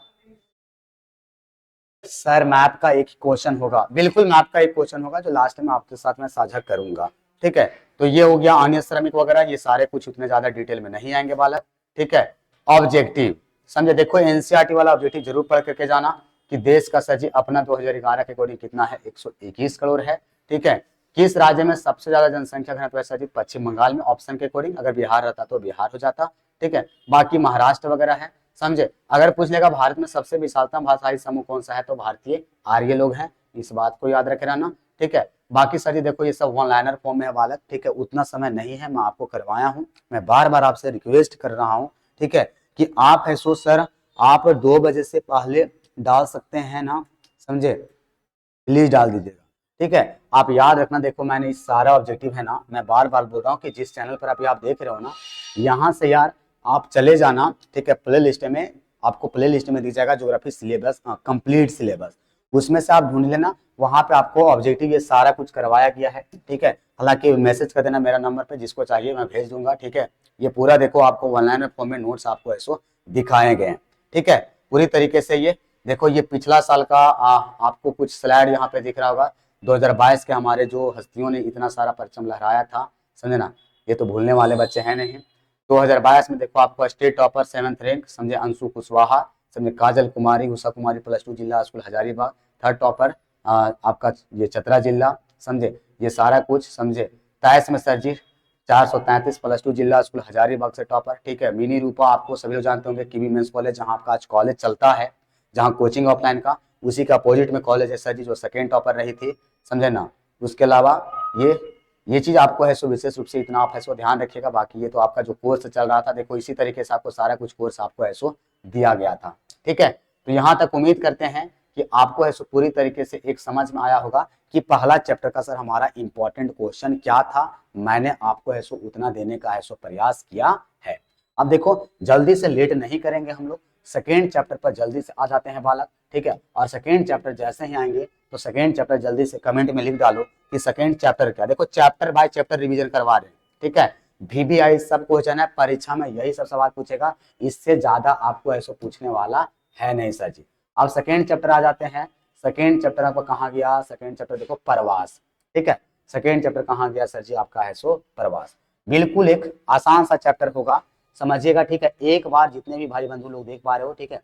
सर, मैप का एक क्वेश्चन होगा, बिल्कुल मैप का एक क्वेश्चन होगा जो लास्ट में आपके साथ में साझा करूंगा, ठीक है। तो ये हो गया अन्य श्रमिक वगैरह, ये सारे कुछ उतने ज्यादा डिटेल में नहीं आएंगे बालक, ठीक है। ऑब्जेक्टिव समझे, देखो एनसीईआरटी वाला ऑब्जेक्टिव जरूर पढ़ करके जाना कि देश का सर जी अपना 2011 के अकॉर्डिंग कितना है, 121 करोड़ है, ठीक है। किस राज्य में सबसे ज्यादा जनसंख्या घनत्व है सर जी, पश्चिम बंगाल में, ऑप्शन के अकॉर्डिंग। अगर बिहार रहता तो बिहार हो जाता, ठीक है। बाकी महाराष्ट्र वगैरह है, समझे। अगर पूछ लेगा भारत में सबसे विशालतम भाषाई समूह कौन सा है, तो भारतीय आर्य लोग हैं, इस बात को याद रखे रहना, ठीक है। बाकी सर जी देखो ये सब वन लाइनर फॉर्म में है बालक, ठीक है। उतना समय नहीं है, मैं आपको करवाया हूँ, मैं बार बार आपसे रिक्वेस्ट कर रहा हूँ, ठीक है, कि आप है सो सर आप 2 बजे से पहले डाल सकते हैं ना, समझे, प्लीज डाल दीजिएगा, ठीक है। आप याद रखना, देखो मैंने इस सारा ऑब्जेक्टिव है ना, मैं बार बार बोल रहा हूँ कि जिस चैनल पर अभी आप देख रहे हो ना, यहाँ से यार आप चले जाना, ठीक है। प्ले लिस्ट में आपको प्ले लिस्ट में दी जाएगा ज्योग्राफी सिलेबस, कंप्लीट सिलेबस, उसमें से आप ढूंढ लेना, वहां पे आपको ऑब्जेक्टिव ये सारा कुछ करवाया गया है, ठीक है। हालांकि मैसेज कर देना मेरा नंबर पे, जिसको चाहिए मैं भेज दूंगा, ठीक है। ये पूरा देखो आपको ऑनलाइन फॉर्म में नोट्स आपको ऐसो दिखाए गए हैं, ठीक है, पूरी तरीके से। ये देखो ये पिछला साल का आपको कुछ स्लाइड यहाँ पे दिख रहा होगा, 2022 के हमारे जो हस्तियों ने इतना सारा परचम लहराया था, समझे ना, ये तो भूलने वाले बच्चे हैं नहीं। 2022 में देखो आपको स्टेट टॉपर 7th रैंक, समझे, अंशु कुशवाहा, समझे, काजल कुमारी, उषा कुमारी, +2 जिला स्कूल हजारीबाग। 3rd टॉपर आपका ये चतरा जिला, समझे, ये सारा कुछ, समझे। 23 में सर जी 433 +2 जिला स्कूल हजारीबाग से टॉपर, ठीक है। मिनी रूपा आपको सभी लोग जानते होंगे, कीवी मेंस कॉलेज, जहाँ आपका आज कॉलेज चलता है, जहाँ कोचिंग ऑफलाइन का, उसी का अपोजिट में कॉलेज है सर जी, जो 2nd टॉपर रही थी, समझे ना। उसके अलावा ये चीज आपको है सो विशेष रूप से इतना आप है सो ध्यान रखिएगा। बाकी ये तो आपका जो कोर्स चल रहा था, देखो इसी तरीके से आपको सारा कुछ कोर्स आपको है सो दिया गया था, ठीक है। तो यहाँ तक उम्मीद करते हैं कि आपको है सो पूरी तरीके से एक समझ में आया होगा कि पहला चैप्टर का सर हमारा इंपॉर्टेंट क्वेश्चन क्या था। मैंने आपको है सो उतना देने का है सो प्रयास किया है। अब देखो जल्दी से लेट नहीं करेंगे हम लोग, 2nd चैप्टर पर जल्दी से आ जाते हैं बालक, ठीक है। और 2nd चैप्टर जैसे ही आएंगे तो 2nd चैप्टर जल्दी से कमेंट में लिख डालो कि 2nd चैप्टर क्या। देखो चैप्टर बाय चैप्टर रिवीजन करवा रहे हैं, ठीक है। VBI सब क्वेश्चन है, परीक्षा में यही सब सवाल पूछेगा, इससे ज्यादा आपको ऐसा पूछने वाला है नहीं सर जी। अब सेकेंड चैप्टर आ जाते हैं। सेकेंड चैप्टर आपका कहाँ गया? सेकेंड चैप्टर देखो प्रवास, ठीक है। सेकेंड चैप्टर कहाँ गया सर जी? आपका है सो प्रवास। बिल्कुल एक आसान सा चैप्टर होगा, समझिएगा, ठीक है। एक बार जितने भी भाई बंधु लोग देख पा रहे हो, ठीक है,